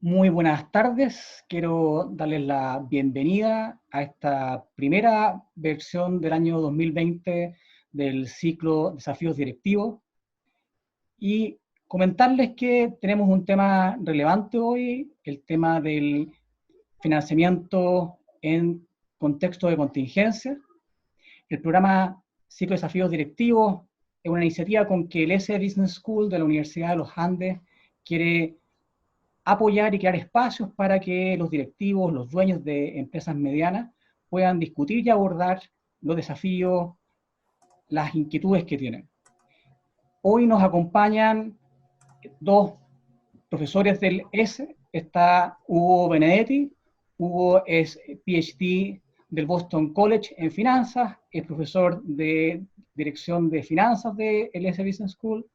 Muy buenas tardes, quiero darles la bienvenida a esta primera versión del año 2020 del ciclo Desafíos Directivos y comentarles que tenemos un tema relevante hoy, el tema del financiamiento en contexto de contingencia. El programa Ciclo Desafíos Directivos es una iniciativa con que el S Business School de la Universidad de los Andes quiere apoyar y crear espacios para que los directivos, los dueños de empresas medianas puedan discutir y abordar los desafíos, las inquietudes que tienen. Hoy nos acompañan dos profesores del S. Está Hugo Benedetti. Hugo es PhD del Boston College en finanzas, es profesor de dirección de finanzas del S Business School.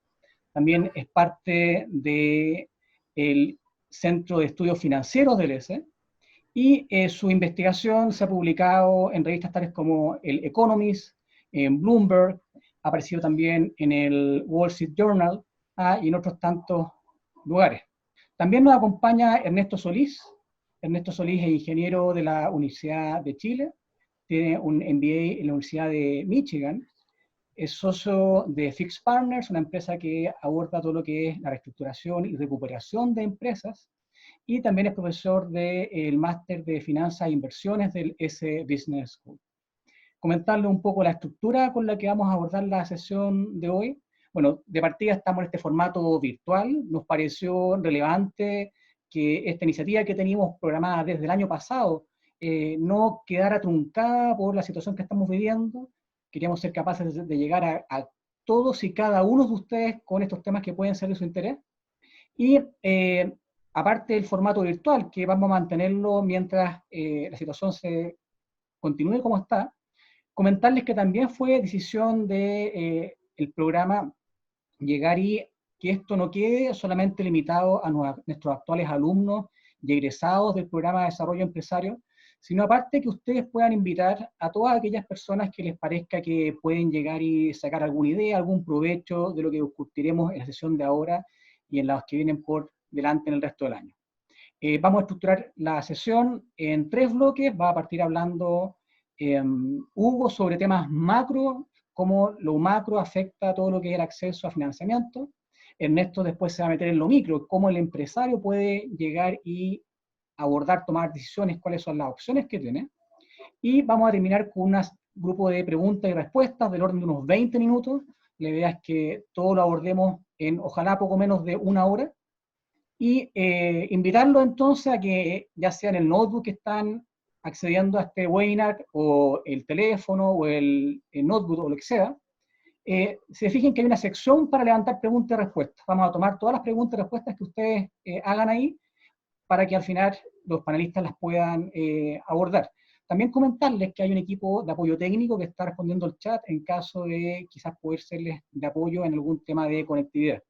También es parte del Centro de Estudios Financieros del ESE, y su investigación se ha publicado en revistas tales como el Economist, en Bloomberg, ha aparecido también en el Wall Street Journal y en otros tantos lugares. También nos acompaña Ernesto Solís. Ernesto Solís es ingeniero de la Universidad de Chile, tiene un MBA en la Universidad de Michigan, es socio de Fix Partners, una empresa que aborda todo lo que es la reestructuración y recuperación de empresas, y también es profesor del máster de finanzas e inversiones del S Business School. Comentarle un poco la estructura con la que vamos a abordar la sesión de hoy. Bueno, de partida estamos en este formato virtual. Nos pareció relevante que esta iniciativa que teníamos programada desde el año pasado no quedara truncada por la situación que estamos viviendo. Queríamos ser capaces de llegar a todos y cada uno de ustedes con estos temas que pueden ser de su interés. Y aparte del formato virtual, que vamos a mantenerlo mientras la situación se continúe como está, comentarles que también fue decisión de el programa llegar y que esto no quede solamente limitado a nuestros actuales alumnos y egresados del programa de desarrollo empresario, sino aparte que ustedes puedan invitar a todas aquellas personas que les parezca que pueden llegar y sacar alguna idea, algún provecho de lo que discutiremos en la sesión de ahora y en las que vienen por delante en el resto del año. Vamos a estructurar la sesión en 3 bloques. Va a partir hablando Hugo sobre temas macro, cómo lo macro afecta a todo lo que es el acceso a financiamiento. Ernesto después se va a meter en lo micro, cómo el empresario puede llegar y abordar, tomar decisiones, cuáles son las opciones que tiene. Y vamos a terminar con un grupo de preguntas y respuestas del orden de unos 20 minutos. La idea es que todo lo abordemos en ojalá poco menos de 1 hora. Y invitarlo entonces a que ya sea en el notebook que están accediendo a este webinar, o el teléfono, o el notebook, o lo que sea, se fijen que hay una sección para levantar preguntas y respuestas. Vamos a tomar todas las preguntas y respuestas que ustedes hagan ahí, para que al final los panelistas las puedan abordar. También comentarles que hay un equipo de apoyo técnico que está respondiendo el chat en caso de quizás poder serles de apoyo en algún tema de conectividad.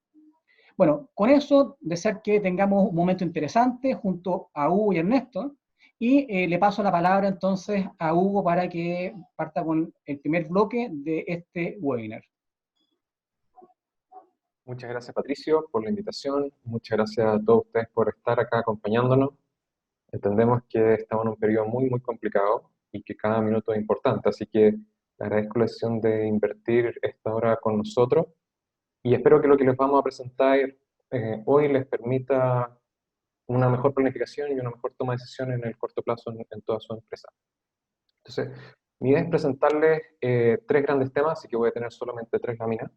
Bueno, con eso, desear que tengamos un momento interesante junto a Hugo y Ernesto, y le paso la palabra entonces a Hugo para que parta con el primer bloque de este webinar. Muchas gracias, Patricio, por la invitación. Muchas gracias a todos ustedes por estar acá acompañándonos. Entendemos que estamos en un periodo muy, muy complicado y que cada minuto es importante, así que le agradezco la decisión de invertir esta hora con nosotros y espero que lo que les vamos a presentar hoy les permita una mejor planificación y una mejor toma de decisiones en el corto plazo en toda su empresa. Entonces, mi idea es presentarles 3 grandes temas, así que voy a tener solamente 3 láminas.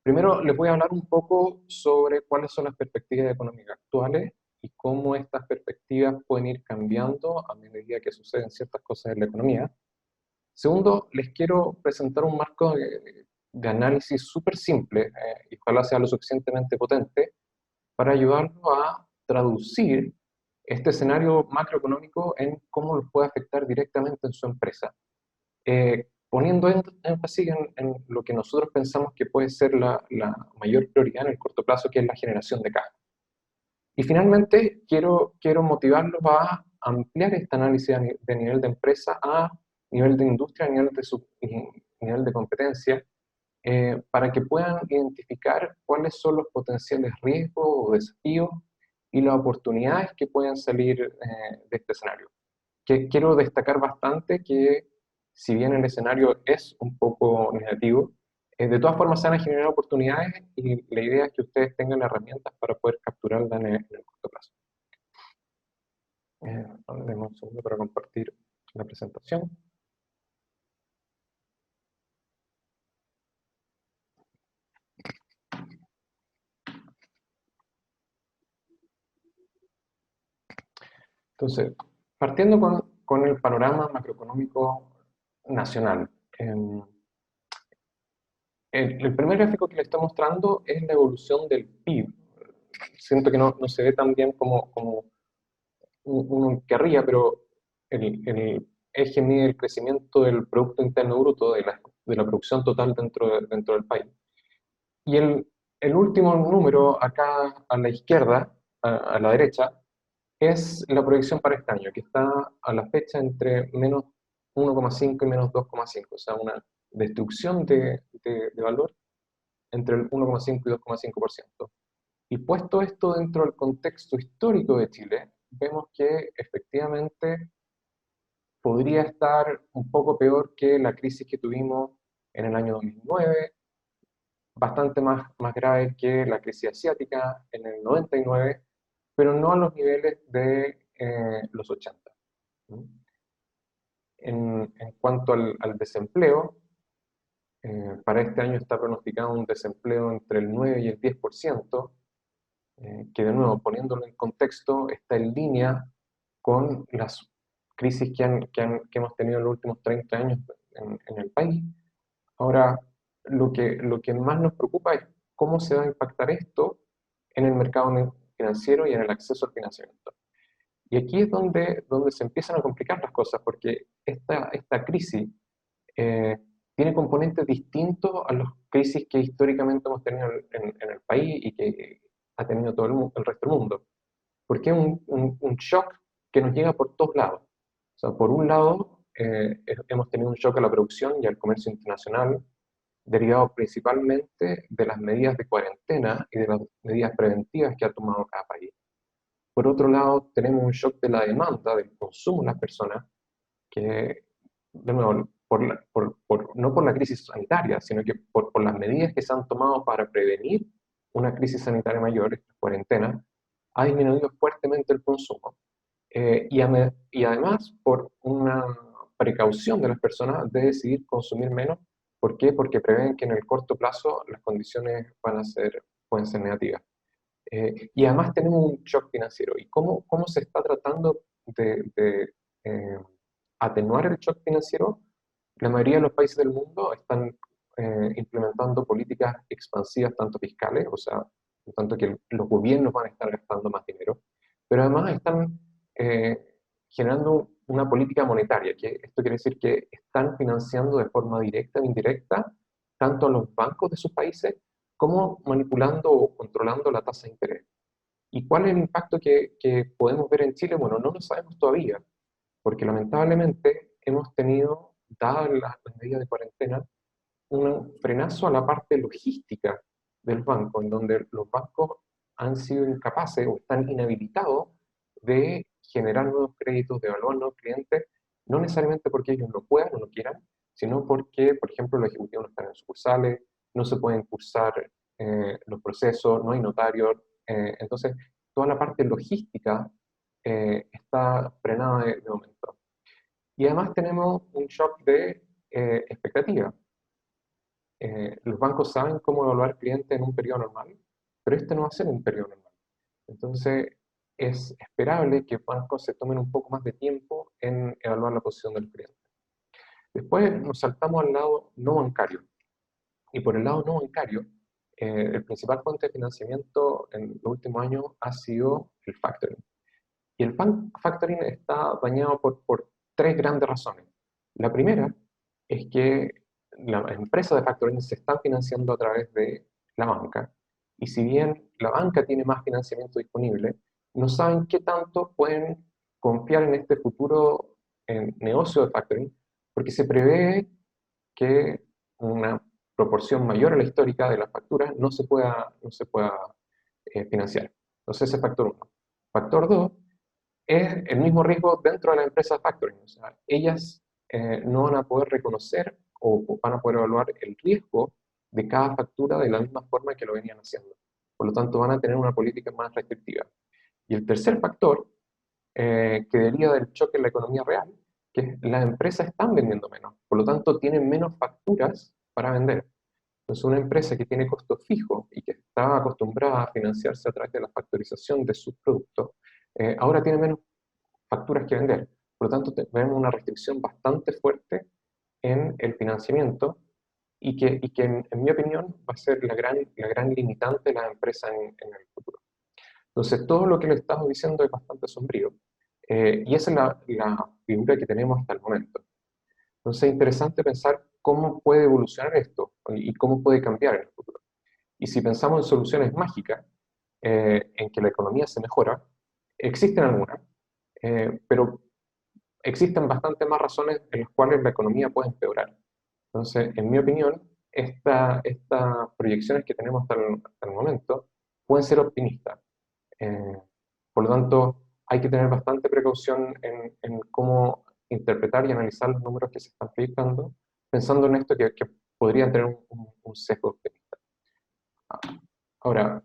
Primero, les voy a hablar un poco sobre cuáles son las perspectivas económicas actuales y cómo estas perspectivas pueden ir cambiando a medida que suceden ciertas cosas en la economía. Segundo, les quiero presentar un marco de análisis súper simple, y ojalá sea lo suficientemente potente, para ayudarlos a traducir este escenario macroeconómico en cómo los puede afectar directamente en su empresa. Poniendo énfasis en lo que nosotros pensamos que puede ser la mayor prioridad en el corto plazo, que es la generación de caja. Y finalmente, quiero motivarlos a ampliar este análisis de nivel de empresa a nivel de industria, a nivel de competencia, para que puedan identificar cuáles son los potenciales riesgos o desafíos y las oportunidades que pueden salir de este escenario. Que quiero destacar bastante que si bien el escenario es un poco negativo, de todas formas se van a generar oportunidades y la idea es que ustedes tengan herramientas para poder capturarlas en el corto plazo. Demos un segundo para compartir la presentación. Entonces, partiendo con el panorama macroeconómico nacional. El primer gráfico que le estoy mostrando es la evolución del PIB. Siento que no se ve tan bien como uno querría, pero el eje mide el crecimiento del Producto Interno Bruto, de la producción total dentro del país. Y el último número acá a la izquierda, a la derecha, es la proyección para este año, que está a la fecha entre menos 1,5 y menos 2,5, o sea, una destrucción de valor entre el 1,5 y 2,5%. Y puesto esto dentro del contexto histórico de Chile, vemos que efectivamente podría estar un poco peor que la crisis que tuvimos en el año 2009, bastante más grave que la crisis asiática en el 99, pero no a los niveles de los 80. En cuanto al desempleo, para este año está pronosticado un desempleo entre el 9 y el 10%, que de nuevo, poniéndolo en contexto, está en línea con las crisis que hemos tenido en los últimos 30 años en el país. Ahora, lo que más nos preocupa es cómo se va a impactar esto en el mercado financiero y en el acceso al financiamiento. Y aquí es donde se empiezan a complicar las cosas, porque esta crisis tiene componentes distintos a las crisis que históricamente hemos tenido en el país y que ha tenido todo el resto del mundo. Porque es un shock que nos llega por todos lados. O sea, por un lado, hemos tenido un shock a la producción y al comercio internacional, derivado principalmente de las medidas de cuarentena y de las medidas preventivas que ha tomado cada país. Por otro lado, tenemos un shock de la demanda, del consumo de las personas, que, de nuevo, no por la crisis sanitaria, sino que por las medidas que se han tomado para prevenir una crisis sanitaria mayor, esta cuarentena, ha disminuido fuertemente el consumo. Y además por una precaución de las personas de decidir consumir menos. ¿Por qué? Porque prevén que en el corto plazo las condiciones pueden ser negativas. Y además tenemos un shock financiero. ¿Y cómo se está tratando de atenuar el shock financiero? La mayoría de los países del mundo están implementando políticas expansivas, tanto fiscales, o sea, en tanto que los gobiernos van a estar gastando más dinero, pero además están generando una política monetaria, que esto quiere decir que están financiando de forma directa o indirecta tanto a los bancos de sus países como manipulando o controlando la tasa de interés. ¿Y cuál es el impacto que podemos ver en Chile? Bueno, no lo sabemos todavía, porque lamentablemente hemos tenido, dadas las medidas de cuarentena, un frenazo a la parte logística del banco, en donde los bancos han sido incapaces o están inhabilitados de generar nuevos créditos, de evaluar nuevos clientes, no necesariamente porque ellos no puedan o no quieran, sino porque, por ejemplo, los ejecutivos no están en sucursales, no se pueden cursar los procesos, no hay notarios, entonces toda la parte logística está frenada de momento. Y además tenemos un shock de expectativa. Los bancos saben cómo evaluar clientes en un periodo normal, pero este no va a ser un periodo normal. Entonces, es esperable que bancos se tomen un poco más de tiempo en evaluar la posición del cliente. Después nos saltamos al lado no bancario. Y por el lado no bancario, el principal fuente de financiamiento en los últimos años ha sido el factoring. Y el factoring está dañado por tres grandes razones. La primera es que las empresas de factoring se están financiando a través de la banca, y si bien la banca tiene más financiamiento disponible, no saben qué tanto pueden confiar en este futuro negocio de factoring, porque se prevé que una proporción mayor a la histórica de las facturas no se pueda financiar. Entonces, ese es factor uno. Factor 2 es el mismo riesgo dentro de la empresa factoring. O sea, ellas no van a poder reconocer o van a poder evaluar el riesgo de cada factura de la misma forma que lo venían haciendo. Por lo tanto, van a tener una política más restrictiva. Y el tercer factor, que deriva del choque en la economía real, que es las empresas están vendiendo menos. Por lo tanto, tienen menos facturas para vender. Entonces, una empresa que tiene costos fijos y que está acostumbrada a financiarse a través de la factorización de sus productos, ahora tiene menos facturas que vender. Por lo tanto, vemos una restricción bastante fuerte en el financiamiento y que en mi opinión, va a ser la gran limitante de las empresas en el futuro. Entonces, todo lo que le estamos diciendo es bastante sombrío. Y esa es la figura que tenemos hasta el momento. Entonces, es interesante pensar cómo puede evolucionar esto y cómo puede cambiar en el futuro. Y si pensamos en soluciones mágicas, en que la economía se mejora, existen algunas, pero existen bastante más razones en las cuales la economía puede empeorar. Entonces, en mi opinión, estas proyecciones que tenemos hasta el momento pueden ser optimistas. Eh, por lo tanto, hay que tener bastante precaución en cómo interpretar y analizar los números que se están proyectando, pensando en esto que podrían tener un sesgo optimista. Ahora,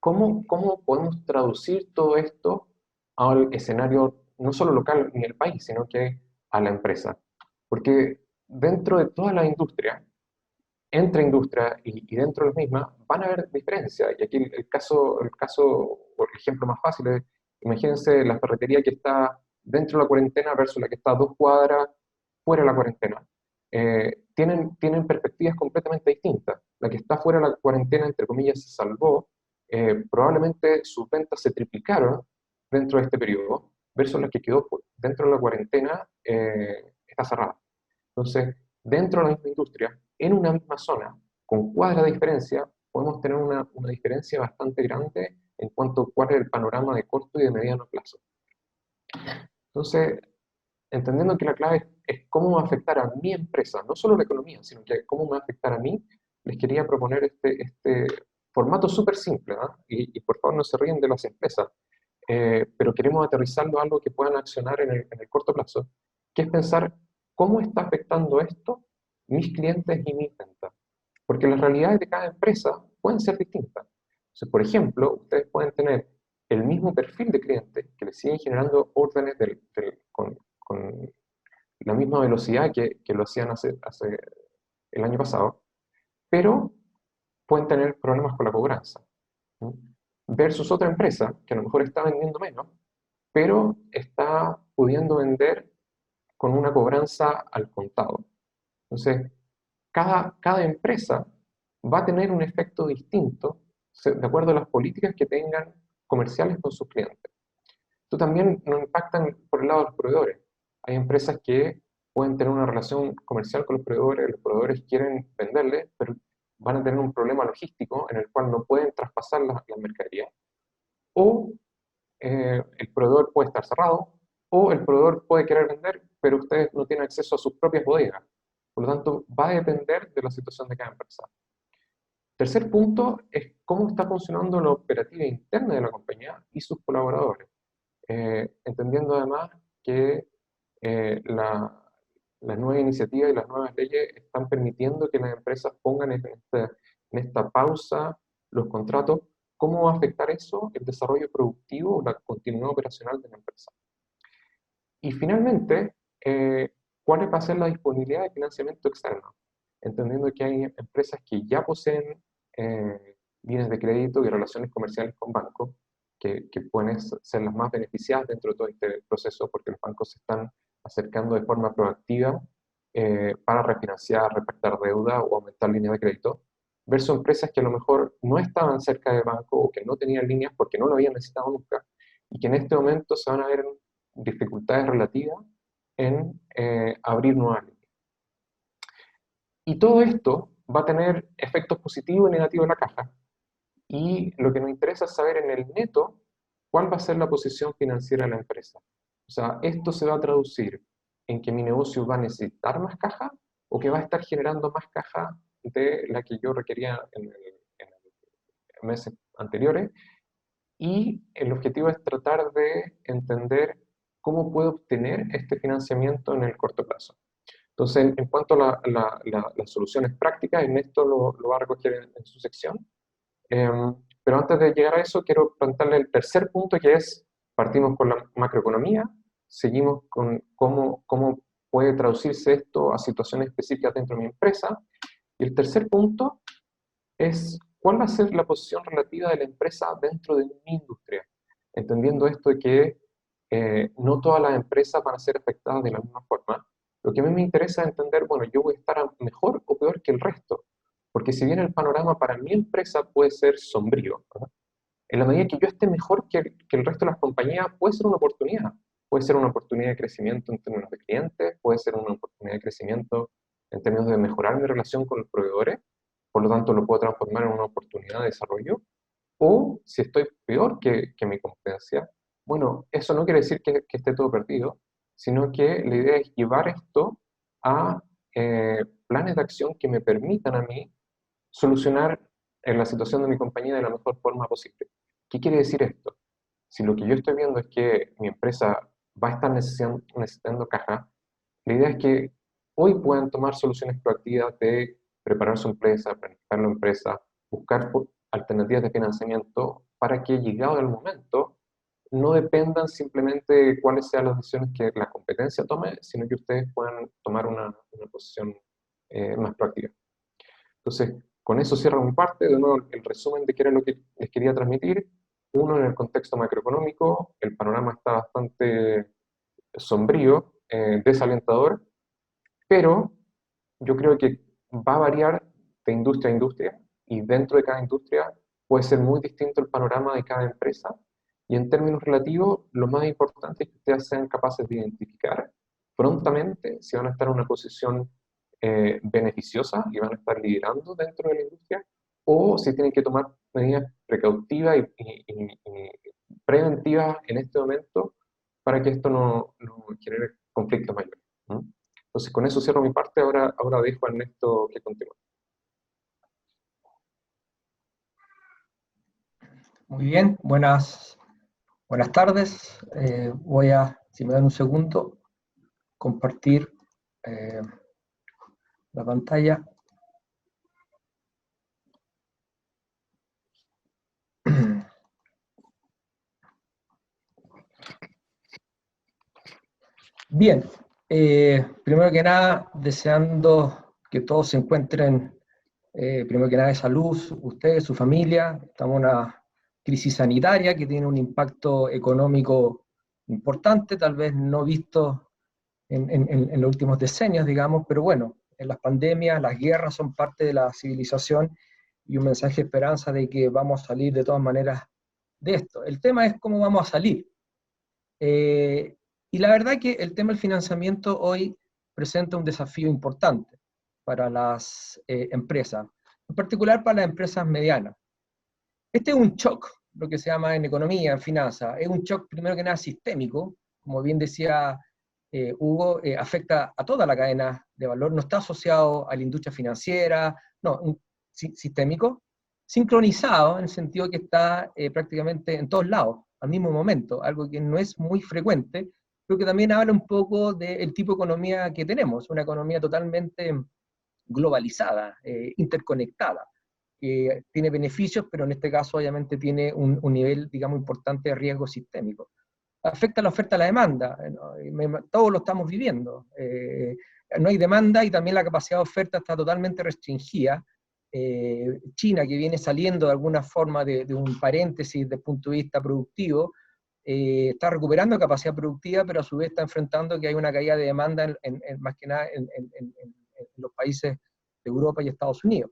¿cómo podemos traducir todo esto al escenario no solo local ni el país, sino que a la empresa? Porque dentro de toda la industria, entre industria y dentro de las mismas, van a haber diferencias. Y aquí o el ejemplo más fácil es, imagínense la ferretería que está dentro de la cuarentena versus la que está a 2 cuadras fuera de la cuarentena. Tienen perspectivas completamente distintas. La que está fuera de la cuarentena, entre comillas, se salvó. Probablemente sus ventas se triplicaron dentro de este periodo, versus la que quedó dentro de la cuarentena, está cerrada. Entonces, dentro de la misma industria, en una misma zona, con cuadra de diferencia, podemos tener una diferencia bastante grande en cuanto a cuál es el panorama de corto y de mediano plazo. Entonces, entendiendo que la clave es cómo va a afectar a mi empresa, no solo la economía, sino que cómo me va a afectar a mí, les quería proponer este formato súper simple, ¿no? Y por favor no se ríen de las empresas, pero queremos aterrizarlo a algo que puedan accionar en el corto plazo, que es pensar cómo está afectando esto mis clientes y mis ventas. Porque las realidades de cada empresa pueden ser distintas. Entonces, por ejemplo, ustedes pueden tener el mismo perfil de cliente que les siguen generando órdenes con la misma velocidad que lo hacían hace el año pasado, pero pueden tener problemas con la cobranza. ¿Sí? Versus otra empresa que a lo mejor está vendiendo menos, pero está pudiendo vender con una cobranza al contado. Entonces, cada empresa va a tener un efecto distinto de acuerdo a las políticas que tengan comerciales con sus clientes. Esto también nos impacta por el lado de los proveedores. Hay empresas que pueden tener una relación comercial con los proveedores quieren venderles, pero van a tener un problema logístico en el cual no pueden traspasar la mercadería. O el proveedor puede estar cerrado, o el proveedor puede querer vender, pero ustedes no tienen acceso a sus propias bodegas. Por lo tanto, va a depender de la situación de cada empresa. Tercer punto es cómo está funcionando la operativa interna de la compañía y sus colaboradores. Entendiendo además que las nuevas iniciativas y las nuevas leyes están permitiendo que las empresas pongan en esta pausa los contratos. ¿Cómo va a afectar eso el desarrollo productivo o la continuidad operacional de la empresa? Y finalmente, ¿cuál va a ser la disponibilidad de financiamiento externo? Entendiendo que hay empresas que ya poseen líneas de crédito y relaciones comerciales con bancos, que pueden ser las más beneficiadas dentro de todo este proceso, porque los bancos se están acercando de forma proactiva para refinanciar, repactar deuda o aumentar líneas de crédito, versus empresas que a lo mejor no estaban cerca de banco o que no tenían líneas porque no lo habían necesitado nunca, y que en este momento se van a ver dificultades relativas en abrir nuevas líneas. Y todo esto va a tener efectos positivos y negativos en la caja. Y lo que nos interesa es saber en el neto cuál va a ser la posición financiera de la empresa. O sea, esto se va a traducir en que mi negocio va a necesitar más caja o que va a estar generando más caja de la que yo requería en meses anteriores, y el objetivo es tratar de entender cómo puedo obtener este financiamiento en el corto plazo. Entonces, en cuanto a las soluciones prácticas, Ernesto lo va a recoger en su sección. Pero antes de llegar a eso, quiero plantearle el tercer punto, que es, partimos con la macroeconomía, seguimos con cómo puede traducirse esto a situaciones específicas dentro de mi empresa, y el tercer punto es cuál va a ser la posición relativa de la empresa dentro de mi industria, entendiendo esto de que no todas las empresas van a ser afectadas de la misma forma. Lo que a mí me interesa es entender, bueno, yo voy a estar mejor o peor que el resto, porque si bien el panorama para mi empresa puede ser sombrío, ¿verdad? En la medida que yo esté mejor que el resto de las compañías, puede ser una oportunidad. Puede ser una oportunidad de crecimiento en términos de clientes, puede ser una oportunidad de crecimiento en términos de mejorar mi relación con los proveedores, por lo tanto lo puedo transformar en una oportunidad de desarrollo. O si estoy peor que mi competencia, bueno, eso no quiere decir que esté todo perdido, sino que la idea es llevar esto a planes de acción que me permitan a mí solucionar la situación de mi compañía de la mejor forma posible. ¿Qué quiere decir esto? Si lo que yo estoy viendo es que mi empresa va a estar necesitando caja, la idea es que hoy puedan tomar soluciones proactivas de preparar su empresa, planificar la empresa, buscar alternativas de financiamiento para que llegado el momento no dependan simplemente de cuáles sean las decisiones que la competencia tome, sino que ustedes puedan tomar una posición más proactiva. Entonces, con eso cierro mi parte. De nuevo, el resumen de qué era lo que les quería transmitir. Uno, en el contexto macroeconómico, el panorama está bastante sombrío, desalentador, pero yo creo que va a variar de industria a industria y dentro de cada industria puede ser muy distinto el panorama de cada empresa. Y en términos relativos, lo más importante es que ustedes sean capaces de identificar prontamente si van a estar en una posición beneficiosa y van a estar liderando dentro de la industria, o si tienen que tomar medidas precautivas y preventivas en este momento para que esto no genere conflictos mayores. ¿No? Entonces, con eso cierro mi parte. Ahora dejo a Ernesto que continúe. Muy bien, buenas tardes. Voy a, si me dan un segundo, compartir la pantalla. Bien, primero que nada, deseando que todos se encuentren, primero que nada, de salud, ustedes, su familia. Estamos en una crisis sanitaria que tiene un impacto económico importante, tal vez no visto en los últimos decenios, digamos, pero bueno, en las pandemias, las guerras son parte de la civilización y un mensaje de esperanza de que vamos a salir de todas maneras de esto. El tema es cómo vamos a salir. Y la verdad que el tema del financiamiento hoy presenta un desafío importante para las empresas, en particular para las empresas medianas. Este es un shock, lo que se llama en economía, en finanzas, es un shock primero que nada sistémico, como bien decía Hugo, afecta a toda la cadena de valor, no está asociado a la industria financiera, no, sistémico, sincronizado en el sentido que está prácticamente en todos lados, al mismo momento, algo que no es muy frecuente, pero que también habla un poco del tipo de economía que tenemos, una economía totalmente globalizada, interconectada, que tiene beneficios, pero en este caso obviamente tiene un nivel, digamos, importante de riesgo sistémico. Afecta la oferta a la demanda, todos lo estamos viviendo. No hay demanda y también la capacidad de oferta está totalmente restringida. China, que viene saliendo de alguna forma de un paréntesis desde el punto de vista productivo, está recuperando capacidad productiva, pero a su vez está enfrentando que hay una caída de demanda más que nada en los países de Europa y Estados Unidos.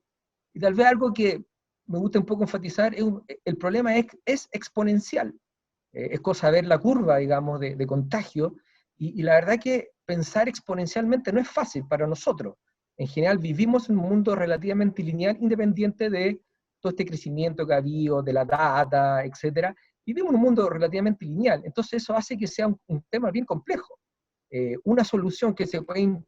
Y tal vez algo que me gusta un poco enfatizar, el problema es exponencial. Es cosa ver la curva, digamos, de contagio, y la verdad que pensar exponencialmente no es fácil para nosotros. En general vivimos en un mundo relativamente lineal, independiente de todo este crecimiento que ha habido, de la data, etcétera. Vivimos en un mundo relativamente lineal, entonces eso hace que sea un tema bien complejo. Una solución que se puede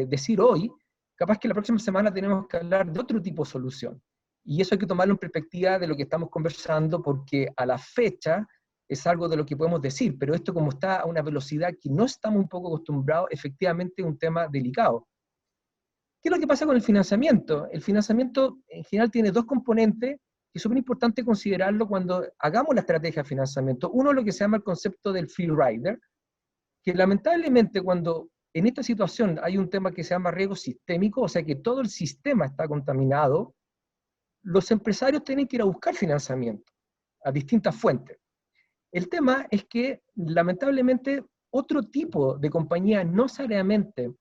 decir hoy, capaz que la próxima semana tenemos que hablar de otro tipo de solución. Y eso hay que tomarlo en perspectiva de lo que estamos conversando, porque a la fecha es algo de lo que podemos decir, pero esto como está a una velocidad que no estamos un poco acostumbrados, efectivamente es un tema delicado. ¿Qué es lo que pasa con el financiamiento? El financiamiento en general tiene dos componentes que es súper importante considerarlo cuando hagamos la estrategia de financiamiento. Uno es lo que se llama el concepto del free rider, que lamentablemente cuando en esta situación hay un tema que se llama riesgo sistémico, o sea que todo el sistema está contaminado, los empresarios tienen que ir a buscar financiamiento a distintas fuentes. El tema es que lamentablemente otro tipo de compañía no necesariamente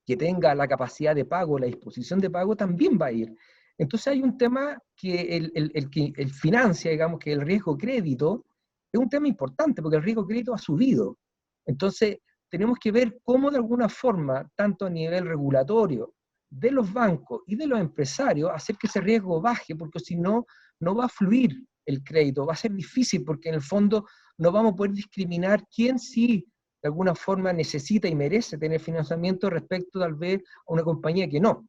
que tenga la capacidad de pago, la disposición de pago, también va a ir. Entonces hay un tema que el financia, digamos, que el riesgo crédito, es un tema importante porque el riesgo crédito ha subido. Entonces tenemos que ver cómo de alguna forma, tanto a nivel regulatorio, de los bancos y de los empresarios, hacer que ese riesgo baje, porque si no, no va a fluir el crédito, va a ser difícil porque en el fondo no vamos a poder discriminar quién sí de alguna forma necesita y merece tener financiamiento respecto tal vez a una compañía que no.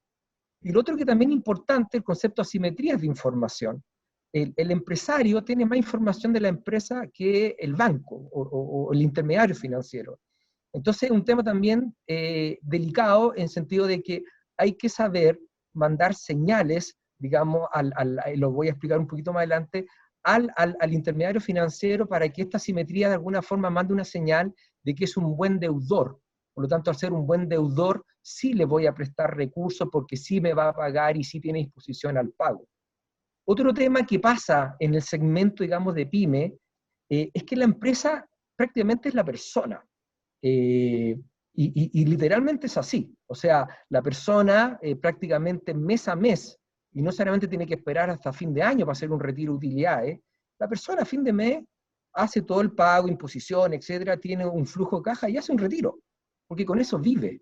Y lo otro que también es importante, el concepto de asimetrías de información. El empresario tiene más información de la empresa que el banco o el intermediario financiero. Entonces es un tema también delicado en el sentido de que hay que saber mandar señales, digamos, lo voy a explicar un poquito más adelante, al intermediario financiero para que esta asimetría de alguna forma mande una señal de que es un buen deudor. Por lo tanto, al ser un buen deudor, sí le voy a prestar recursos porque sí me va a pagar y sí tiene disposición al pago. Otro tema que pasa en el segmento, digamos, de pyme, es que la empresa prácticamente es la persona. Y literalmente es así. O sea, la persona prácticamente mes a mes, y no necesariamente tiene que esperar hasta fin de año para hacer un retiro de utilidades, la persona a fin de mes hace todo el pago, imposición, etcétera, tiene un flujo de caja y hace un retiro, porque con eso vive.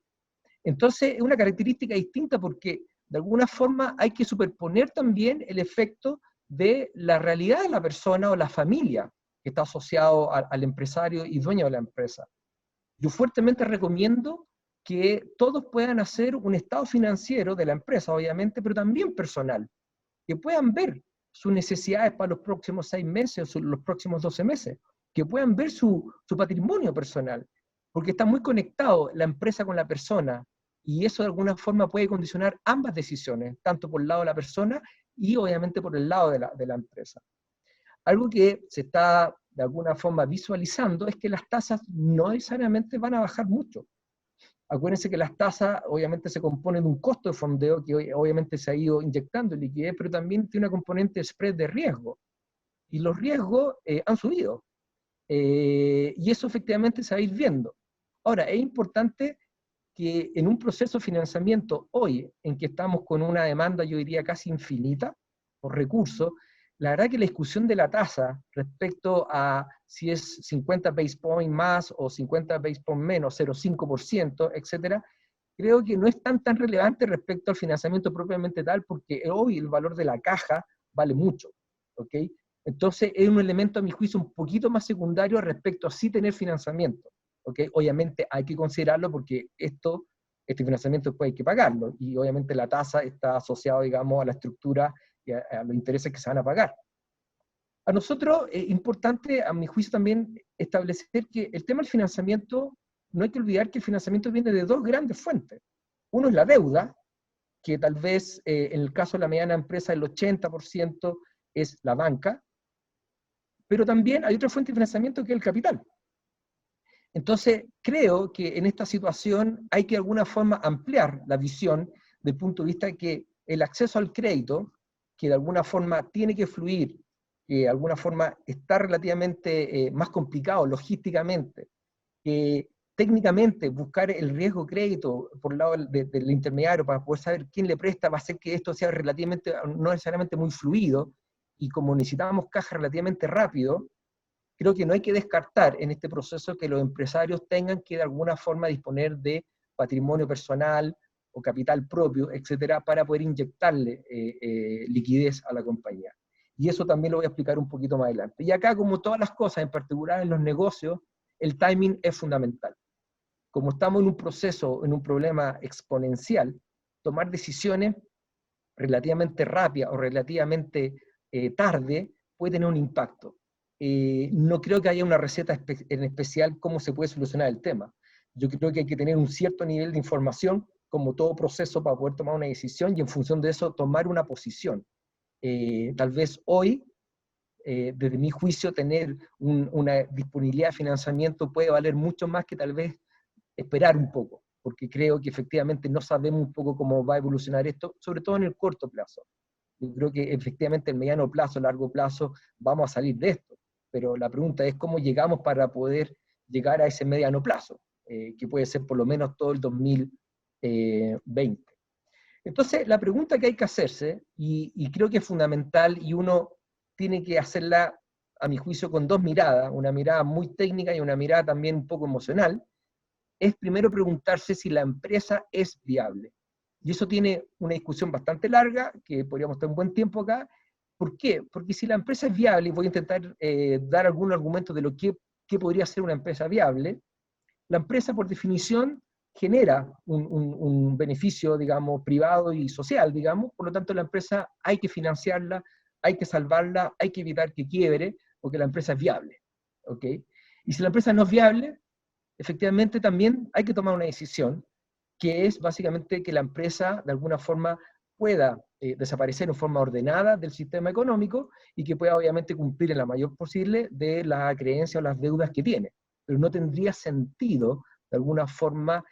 Entonces, es una característica distinta porque de alguna forma hay que superponer también el efecto de la realidad de la persona o la familia que está asociado al empresario y dueño de la empresa. Yo fuertemente recomiendo que todos puedan hacer un estado financiero de la empresa, obviamente, pero también personal, que puedan ver sus necesidades para los próximos 6 meses o los próximos 12 meses, que puedan ver su patrimonio personal, porque está muy conectado la empresa con la persona, y eso de alguna forma puede condicionar ambas decisiones, tanto por el lado de la persona y obviamente por el lado de la empresa. Algo que se está de alguna forma visualizando es que las tasas no necesariamente van a bajar mucho. Acuérdense que las tasas obviamente se componen de un costo de fondeo que obviamente se ha ido inyectando en liquidez, pero también tiene una componente de spread de riesgo. Y los riesgos han subido. Y eso efectivamente se va a ir viendo. Ahora, es importante que en un proceso de financiamiento hoy, en que estamos con una demanda, yo diría, casi infinita por recursos, la verdad que la discusión de la tasa respecto a si es 50 base points más o 50 base points menos, 0,5%, etcétera, creo que no es tan relevante respecto al financiamiento propiamente tal, porque hoy el valor de la caja vale mucho, ¿ok? Entonces es un elemento a mi juicio un poquito más secundario respecto a sí tener financiamiento, ¿ok? Obviamente hay que considerarlo porque este financiamiento después hay que pagarlo, y obviamente la tasa está asociada, digamos, a la estructura y a los intereses que se van a pagar. A nosotros es importante, a mi juicio también, establecer que el tema del financiamiento, no hay que olvidar que el financiamiento viene de dos grandes fuentes. Uno es la deuda, que tal vez en el caso de la mediana empresa el 80% es la banca, pero también hay otra fuente de financiamiento que es el capital. Entonces, creo que en esta situación hay que de alguna forma ampliar la visión del punto de vista de que el acceso al crédito, que de alguna forma tiene que fluir, que de alguna forma está relativamente más complicado logísticamente, que técnicamente buscar el riesgo crédito por el lado del intermediario para poder saber quién le presta va a hacer que esto sea relativamente, no necesariamente muy fluido, y como necesitamos caja relativamente rápido, creo que no hay que descartar en este proceso que los empresarios tengan que de alguna forma disponer de patrimonio personal o capital propio, etcétera, para poder inyectarle liquidez a la compañía. Y eso también lo voy a explicar un poquito más adelante. Y acá, como todas las cosas, en particular en los negocios, el timing es fundamental. Como estamos en un proceso, en un problema exponencial, tomar decisiones relativamente rápida o relativamente tarde, puede tener un impacto. No creo que haya una receta en especial cómo se puede solucionar el tema. Yo creo que hay que tener un cierto nivel de información, como todo proceso, para poder tomar una decisión y en función de eso tomar una posición. Tal vez hoy, desde mi juicio, tener una disponibilidad de financiamiento puede valer mucho más que tal vez esperar un poco, porque creo que efectivamente no sabemos un poco cómo va a evolucionar esto, sobre todo en el corto plazo. Yo creo que efectivamente en mediano plazo, largo plazo, vamos a salir de esto, pero la pregunta es cómo llegamos para poder llegar a ese mediano plazo, que puede ser por lo menos todo el 2020. Entonces, la pregunta que hay que hacerse, y creo que es fundamental, y uno tiene que hacerla, a mi juicio, con dos miradas, una mirada muy técnica y una mirada también un poco emocional, es primero preguntarse si la empresa es viable. Y eso tiene una discusión bastante larga, que podríamos estar un buen tiempo acá. ¿Por qué? Porque si la empresa es viable, y voy a intentar dar algún argumento de lo que podría ser una empresa viable, la empresa por definición genera un beneficio, digamos, privado y social, digamos, por lo tanto la empresa hay que financiarla, hay que salvarla, hay que evitar que quiebre, porque la empresa es viable, ¿ok? Y si la empresa no es viable, efectivamente también hay que tomar una decisión, que es básicamente que la empresa de alguna forma pueda desaparecer en forma ordenada del sistema económico y que pueda obviamente cumplir en la mayor posible de la creencia o las deudas que tiene. Pero no tendría sentido de alguna forma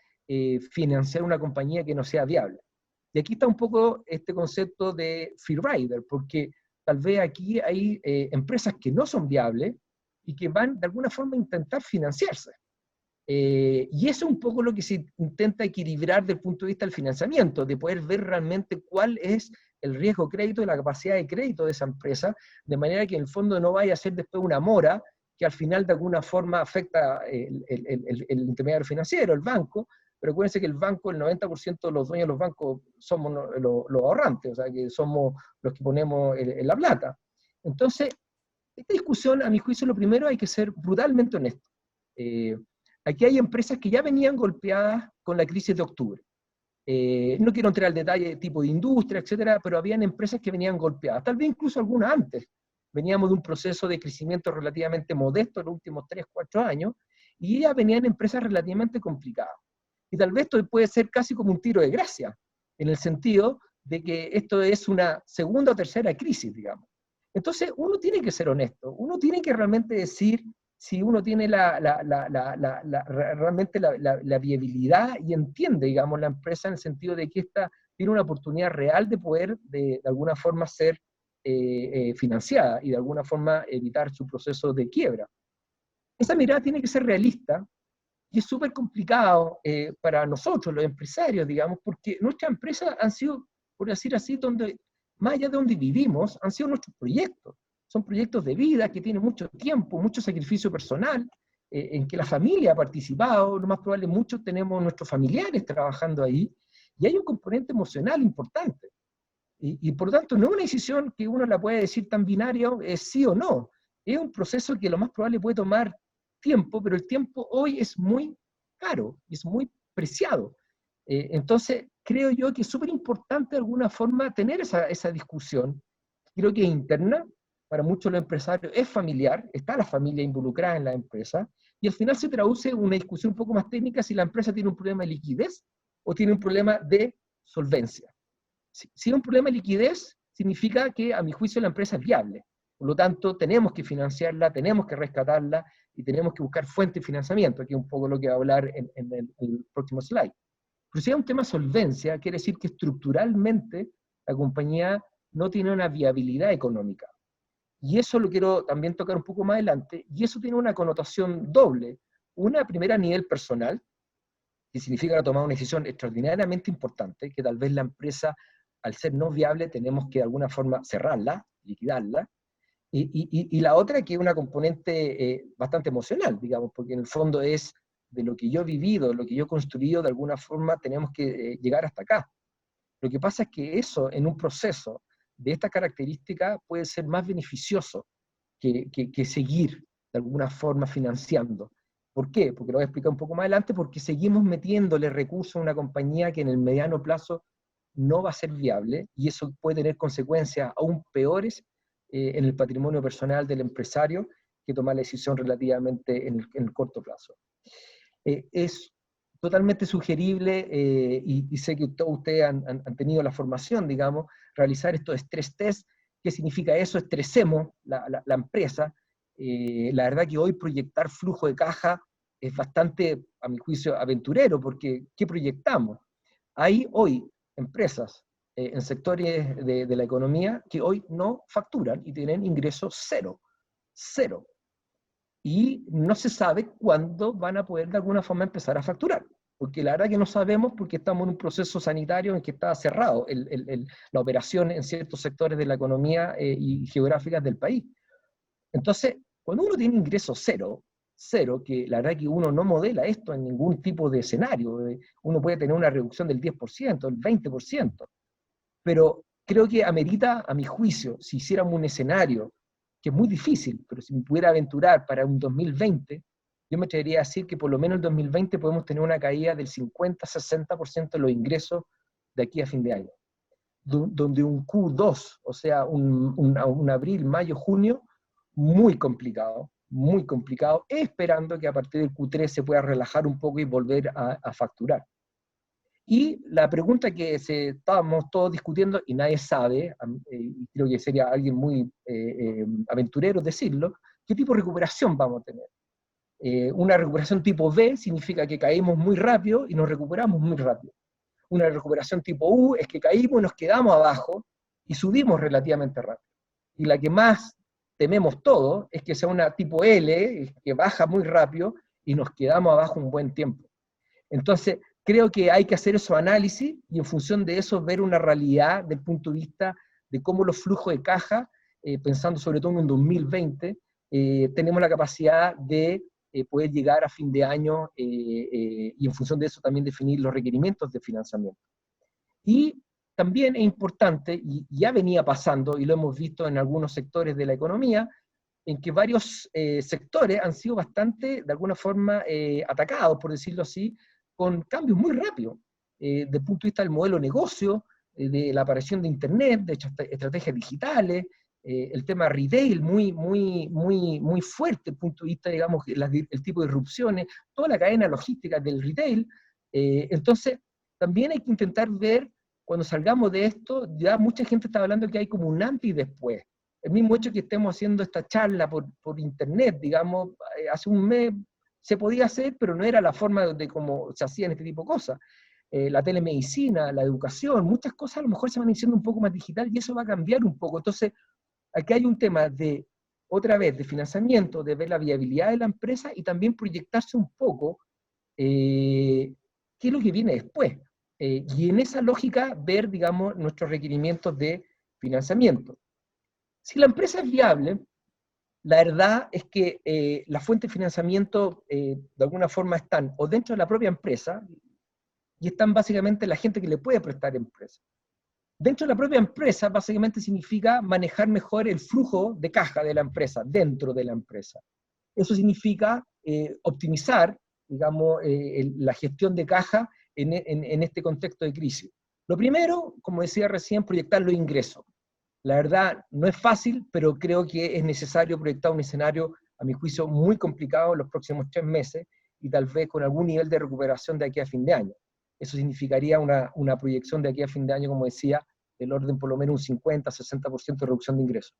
financiar una compañía que no sea viable. Y aquí está un poco este concepto de free rider, porque tal vez aquí hay empresas que no son viables y que van de alguna forma a intentar financiarse. Y eso es un poco lo que se intenta equilibrar desde el punto de vista del financiamiento, de poder ver realmente cuál es el riesgo crédito y la capacidad de crédito de esa empresa, de manera que en el fondo no vaya a ser después una mora que al final de alguna forma afecta el intermediario financiero, el banco, pero acuérdense que el banco, el 90% de los dueños de los bancos somos los ahorrantes, o sea, que somos los que ponemos la plata. Entonces, esta discusión, a mi juicio, lo primero hay que ser brutalmente honesto. Aquí hay empresas que ya venían golpeadas con la crisis de octubre. No quiero entrar al detalle de tipo de industria, etcétera, pero habían empresas que venían golpeadas, tal vez incluso algunas antes. Veníamos de un proceso de crecimiento relativamente modesto en los últimos 3, 4 años, y ya venían empresas relativamente complicadas. Y tal vez esto puede ser casi como un tiro de gracia, en el sentido de que esto es una segunda o tercera crisis, digamos. Entonces, uno tiene que ser honesto, uno tiene que realmente decir si uno tiene realmente la viabilidad y entiende, digamos, la empresa en el sentido de que esta tiene una oportunidad real de poder, de alguna forma, ser financiada y de alguna forma evitar su proceso de quiebra. Esa mirada tiene que ser realista y es súper complicado para nosotros, los empresarios, digamos, porque nuestras empresas han sido, por decir así, más allá de donde vivimos, han sido nuestros proyectos. Son proyectos de vida que tienen mucho tiempo, mucho sacrificio personal, en que la familia ha participado, lo más probable muchos tenemos nuestros familiares trabajando ahí, y hay un componente emocional importante. Y por lo tanto, no es una decisión que uno la puede decir tan binario, es sí o no. Es un proceso que lo más probable puede tomar tiempo, pero el tiempo hoy es muy caro, es muy preciado. Entonces, creo yo que es súper importante de alguna forma tener esa discusión. Creo que es interna, para muchos de los empresarios es familiar, está la familia involucrada en la empresa, y al final se traduce en una discusión un poco más técnica si la empresa tiene un problema de liquidez o tiene un problema de solvencia. Si es un problema de liquidez, significa que a mi juicio la empresa es viable. Por lo tanto, tenemos que financiarla, tenemos que rescatarla y tenemos que buscar fuentes de financiamiento, que es un poco lo que va a hablar en el próximo slide. Pero si es un tema de solvencia, quiere decir que estructuralmente la compañía no tiene una viabilidad económica. Y eso lo quiero también tocar un poco más adelante, y eso tiene una connotación doble. Una primera a nivel personal, que significa tomar una decisión extraordinariamente importante, que tal vez la empresa, al ser no viable, tenemos que de alguna forma cerrarla, liquidarla, y la otra que es una componente bastante emocional, digamos, porque en el fondo es de lo que yo he vivido, lo que yo he construido, de alguna forma tenemos que llegar hasta acá. Lo que pasa es que eso, en un proceso de esta característica, puede ser más beneficioso que seguir de alguna forma financiando. ¿Por qué? Porque lo voy a explicar un poco más adelante, porque seguimos metiéndole recursos a una compañía que en el mediano plazo no va a ser viable y eso puede tener consecuencias aún peores en el patrimonio personal del empresario que tomar la decisión relativamente en el corto plazo. Es totalmente sugerible, y sé que todos ustedes han tenido la formación, digamos, realizar estos stress test. ¿Qué significa eso? Estresemos la empresa. La verdad que hoy proyectar flujo de caja es bastante, a mi juicio, aventurero, porque ¿qué proyectamos? Hay hoy empresas en sectores de la economía que hoy no facturan y tienen ingresos cero. Cero. Y no se sabe cuándo van a poder de alguna forma empezar a facturar, porque la verdad que no sabemos porque estamos en un proceso sanitario en que está cerrado la operación en ciertos sectores de la economía y geográficas del país. Entonces, cuando uno tiene ingresos cero, que la verdad que uno no modela esto en ningún tipo de escenario, uno puede tener una reducción del 10%, el 20%, pero creo que amerita, a mi juicio, si hiciéramos un escenario que es muy difícil, pero si me pudiera aventurar para un 2020, yo me atrevería a decir que por lo menos en el 2020 podemos tener una caída del 50-60% de los ingresos de aquí a fin de año. Donde un Q2, o sea, un abril, mayo, junio, muy complicado, esperando que a partir del Q3 se pueda relajar un poco y volver a facturar. Y la pregunta que estábamos todos discutiendo, y nadie sabe, y creo que sería alguien muy aventurero decirlo, ¿qué tipo de recuperación vamos a tener? Una recuperación tipo V significa que caímos muy rápido y nos recuperamos muy rápido. Una recuperación tipo U es que caímos y nos quedamos abajo y subimos relativamente rápido. Y la que más tememos todos es que sea una tipo L, que baja muy rápido y nos quedamos abajo un buen tiempo. Entonces, creo que hay que hacer esos análisis y en función de eso ver una realidad del punto de vista de cómo los flujos de caja, pensando sobre todo en un 2020, tenemos la capacidad de poder llegar a fin de año y en función de eso también definir los requerimientos de financiamiento. Y también es importante, y ya venía pasando, y lo hemos visto en algunos sectores de la economía, en que varios sectores han sido bastante, de alguna forma, atacados, por decirlo así, con cambios muy rápidos, desde el punto de vista del modelo de negocio, de la aparición de Internet, de estrategias digitales, el tema retail muy fuerte, desde el punto de vista, digamos, el tipo de irrupciones, toda la cadena logística del retail. Entonces, también hay que intentar ver, cuando salgamos de esto, ya mucha gente está hablando que hay como un antes y después. El mismo hecho que estemos haciendo esta charla por internet, digamos, hace un mes se podía hacer, pero no era la forma de cómo se hacían este tipo de cosas. La telemedicina, la educación, muchas cosas a lo mejor se van haciendo un poco más digital y eso va a cambiar un poco. Entonces, aquí hay un tema de, otra vez, de financiamiento, de ver la viabilidad de la empresa y también proyectarse un poco qué es lo que viene después. Y en esa lógica ver, digamos, nuestros requerimientos de financiamiento. Si la empresa es viable, la verdad es que las fuentes de financiamiento de alguna forma están o dentro de la propia empresa y están básicamente la gente que le puede prestar empresa. Dentro de la propia empresa básicamente significa manejar mejor el flujo de caja de la empresa, dentro de la empresa. Eso significa optimizar, digamos, la gestión de caja en este contexto de crisis. Lo primero, como decía recién, proyectar los ingresos. La verdad, no es fácil, pero creo que es necesario proyectar un escenario, a mi juicio, muy complicado en los próximos 3 meses y tal vez con algún nivel de recuperación de aquí a fin de año. Eso significaría una proyección de aquí a fin de año, como decía, del orden por lo menos un 50-60% de reducción de ingresos.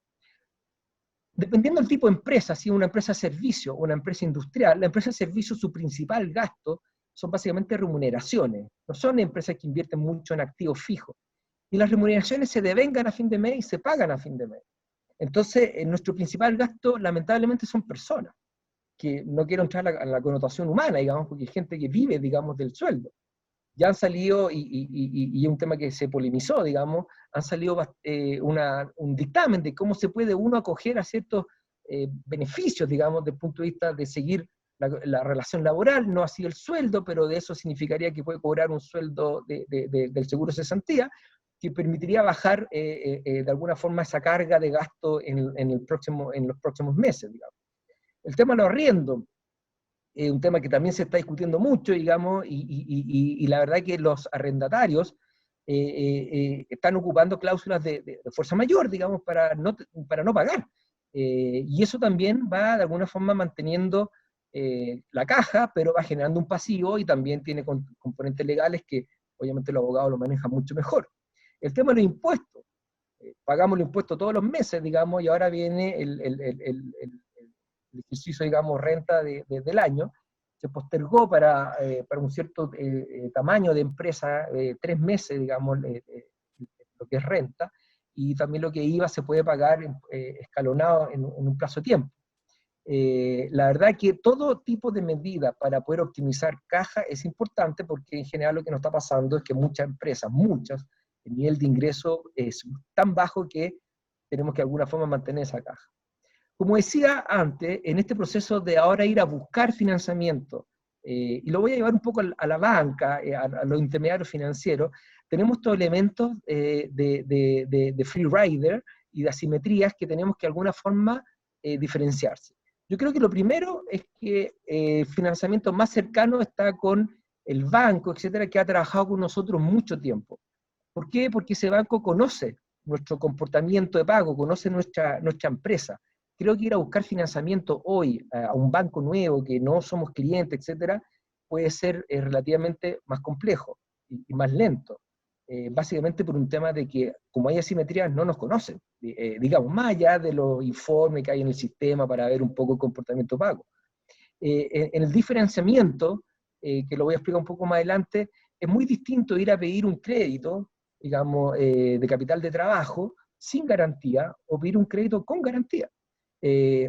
Dependiendo del tipo de empresa, si es una empresa de servicio o una empresa industrial, la empresa de servicio, su principal gasto son básicamente remuneraciones. No son empresas que invierten mucho en activos fijos. Y las remuneraciones se devengan a fin de mes y se pagan a fin de mes. Entonces, nuestro principal gasto, lamentablemente, son personas, que no quiero entrar a la connotación humana, digamos, porque hay gente que vive, digamos, del sueldo. Ya han salido, y es un tema que se polemizó, digamos, han salido un dictamen de cómo se puede uno acoger a ciertos beneficios, digamos, desde el punto de vista de seguir la relación laboral, no así el sueldo, pero de eso significaría que puede cobrar un sueldo del seguro de cesantía, que permitiría bajar de alguna forma esa carga de gasto en los próximos meses, digamos. El tema de los arriendos es un tema que también se está discutiendo mucho, digamos, y la verdad que los arrendatarios están ocupando cláusulas de fuerza mayor, digamos, para no pagar. Y eso también va de alguna forma manteniendo la caja, pero va generando un pasivo y también tiene componentes legales que obviamente los abogados lo manejan mucho mejor. El tema de los impuestos. Pagamos el impuesto todos los meses, digamos, y ahora viene el ejercicio, digamos, renta del año. Se postergó para un cierto tamaño de empresa, 3 meses, digamos, lo que es renta, y también lo que IVA se puede pagar escalonado en un plazo de tiempo. La verdad que todo tipo de medida para poder optimizar caja es importante, porque en general lo que nos está pasando es que muchas empresas, el nivel de ingreso es tan bajo que tenemos que de alguna forma mantener esa caja. Como decía antes, en este proceso de ahora ir a buscar financiamiento, y lo voy a llevar un poco a la banca, a los intermediarios financieros, tenemos estos elementos de free rider y de asimetrías que tenemos que de alguna forma diferenciarse. Yo creo que lo primero es que el financiamiento más cercano está con el banco, etcétera, que ha trabajado con nosotros mucho tiempo. ¿Por qué? Porque ese banco conoce nuestro comportamiento de pago, conoce nuestra empresa. Creo que ir a buscar financiamiento hoy a un banco nuevo que no somos clientes, etcétera, puede ser relativamente más complejo y más lento. Básicamente por un tema de que, como hay asimetrías, no nos conocen, digamos, más allá de los informes que hay en el sistema para ver un poco el comportamiento de pago. En el diferenciamiento, que lo voy a explicar un poco más adelante, es muy distinto ir a pedir un crédito, digamos, de capital de trabajo, sin garantía, o pedir un crédito con garantía.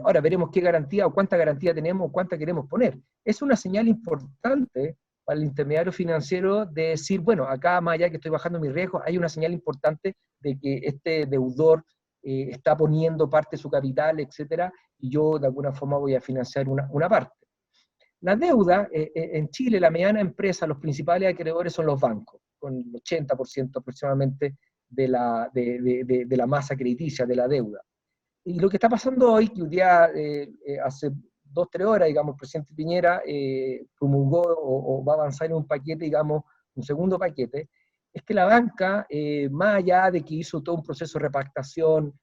Ahora veremos qué garantía o cuánta garantía tenemos o cuánta queremos poner. Es una señal importante para el intermediario financiero de decir, bueno, acá más allá que estoy bajando mis riesgos, hay una señal importante de que este deudor está poniendo parte de su capital, etcétera, y yo de alguna forma voy a financiar una parte. La deuda, en Chile, la mediana empresa, los principales acreedores son los bancos, con el 80% aproximadamente de la masa crediticia, de la deuda. Y lo que está pasando hoy, que un día, hace 2-3 horas, digamos, el presidente Piñera promulgó o va a avanzar en un paquete, digamos, un segundo paquete, es que la banca, más allá de que hizo todo un proceso de repactación,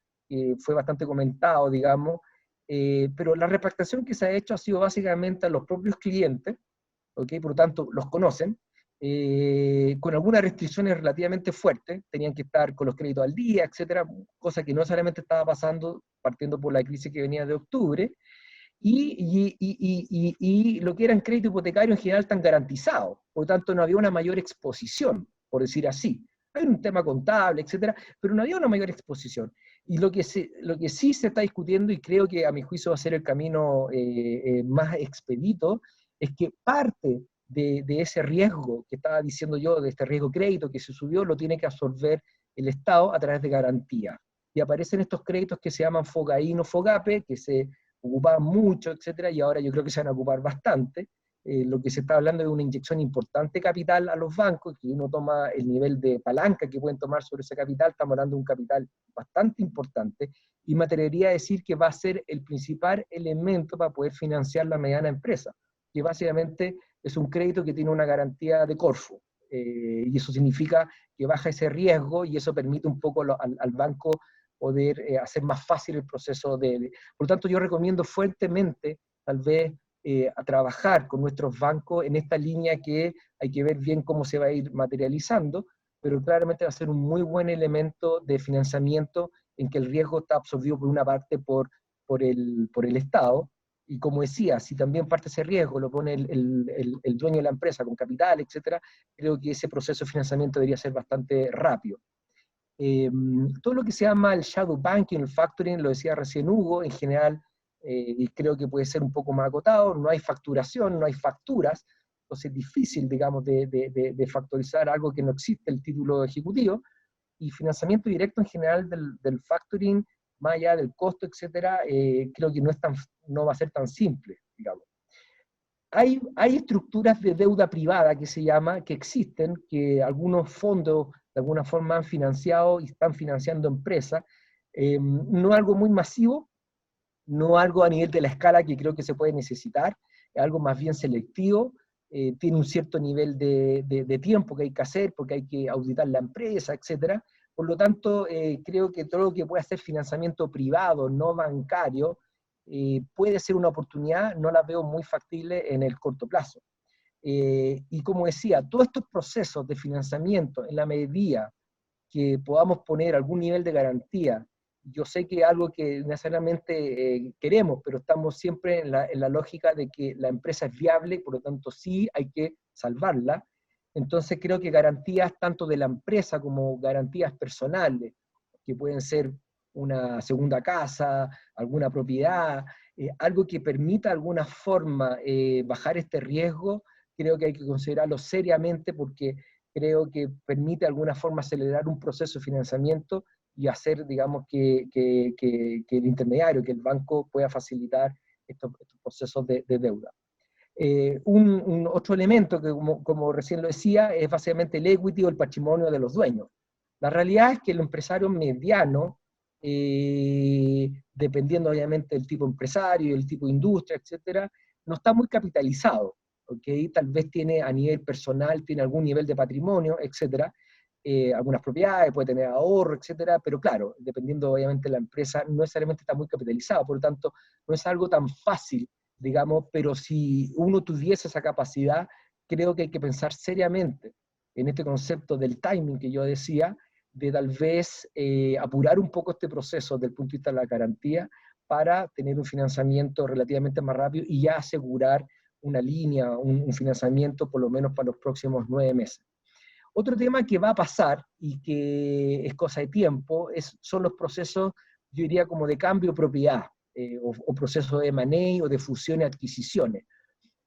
fue bastante comentado, digamos, pero la repactación que se ha hecho ha sido básicamente a los propios clientes, ¿okay? Por lo tanto, los conocen, con algunas restricciones relativamente fuertes, tenían que estar con los créditos al día, etcétera, cosa que no necesariamente estaba pasando partiendo por la crisis que venía de octubre, y lo que eran créditos hipotecarios en general están garantizados, por lo tanto no había una mayor exposición, por decir así. Hay un tema contable, etcétera, pero no había una mayor exposición. Y lo que sí se está discutiendo, y creo que a mi juicio va a ser el camino más expedito, es que parte de ese riesgo que estaba diciendo yo, de este riesgo crédito que se subió, lo tiene que absorber el Estado a través de garantía. Y aparecen estos créditos que se llaman FOGAINO, FOGAPE, que se ocupaban mucho, etcétera, y ahora yo creo que se van a ocupar bastante. Lo que se está hablando es una inyección importante de capital a los bancos, que uno toma el nivel de palanca que pueden tomar sobre ese capital, estamos hablando de un capital bastante importante, y me atrevería a decir que va a ser el principal elemento para poder financiar la mediana empresa, que básicamente es un crédito que tiene una garantía de Corfo, y eso significa que baja ese riesgo y eso permite un poco al banco poder hacer más fácil el proceso Por lo tanto, yo recomiendo fuertemente, tal vez, a trabajar con nuestros bancos en esta línea que hay que ver bien cómo se va a ir materializando, pero claramente va a ser un muy buen elemento de financiamiento en que el riesgo está absorbido por una parte por el Estado, y como decía, si también parte ese riesgo lo pone el dueño de la empresa con capital, etcétera, creo que ese proceso de financiamiento debería ser bastante rápido. Todo lo que se llama el shadow banking, el factoring, lo decía recién Hugo, en general, y creo que puede ser un poco más acotado, no hay facturación, no hay facturas, entonces es difícil, digamos, de factorizar algo que no existe, el título ejecutivo, y financiamiento directo en general del factoring, más allá del costo, etcétera, creo que no va a ser tan simple, digamos. Hay estructuras de deuda privada que se llama, que existen, que algunos fondos de alguna forma han financiado y están financiando empresas, no algo muy masivo, no algo a nivel de la escala que creo que se puede necesitar, es algo más bien selectivo, tiene un cierto nivel de tiempo que hay que hacer, porque hay que auditar la empresa, etc. Por lo tanto, creo que todo lo que pueda ser financiamiento privado, no bancario, puede ser una oportunidad, no la veo muy factible en el corto plazo. Y como decía, todos estos procesos de financiamiento, en la medida que podamos poner algún nivel de garantía, yo sé que es algo que necesariamente queremos, pero estamos siempre en la lógica de que la empresa es viable, por lo tanto sí hay que salvarla. Entonces creo que garantías tanto de la empresa como garantías personales, que pueden ser una segunda casa, alguna propiedad, algo que permita de alguna forma bajar este riesgo, creo que hay que considerarlo seriamente porque creo que permite de alguna forma acelerar un proceso de financiamiento y hacer, digamos, que el intermediario, que el banco pueda facilitar estos procesos de deuda. Un otro elemento que, como recién lo decía, es básicamente el equity o el patrimonio de los dueños. La realidad es que el empresario mediano, dependiendo obviamente del tipo de empresario, el tipo de industria, etcétera, no está muy capitalizado. ¿Okay? Tal vez tiene a nivel personal, tiene algún nivel de patrimonio, etcétera, algunas propiedades, puede tener ahorro, etcétera, pero claro, dependiendo obviamente de la empresa, no necesariamente está muy capitalizado, por lo tanto, no es algo tan fácil, digamos, pero si uno tuviese esa capacidad, creo que hay que pensar seriamente en este concepto del timing que yo decía, de tal vez apurar un poco este proceso desde el punto de vista de la garantía para tener un financiamiento relativamente más rápido y ya asegurar una línea, un financiamiento por lo menos para los próximos 9 meses. Otro tema que va a pasar y que es cosa de tiempo son los procesos, yo diría como de cambio de propiedad o procesos de M&A o de fusiones y adquisiciones.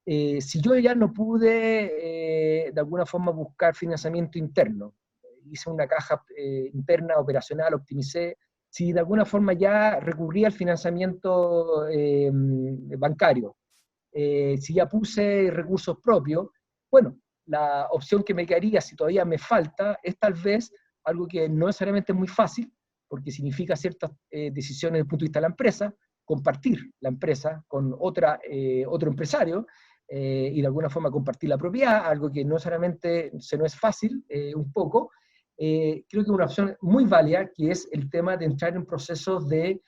Si yo ya no pude de alguna forma buscar financiamiento interno, hice una caja interna operacional, optimicé, si de alguna forma ya recurrí al financiamiento bancario, si ya puse recursos propios, bueno, la opción que me quedaría, si todavía me falta, es tal vez algo que no necesariamente es muy fácil, porque significa ciertas decisiones desde el punto de vista de la empresa, compartir la empresa con otro empresario, y de alguna forma compartir la propiedad, algo que no necesariamente no es fácil, un poco. Creo que es una opción muy válida, que es el tema de entrar en procesos de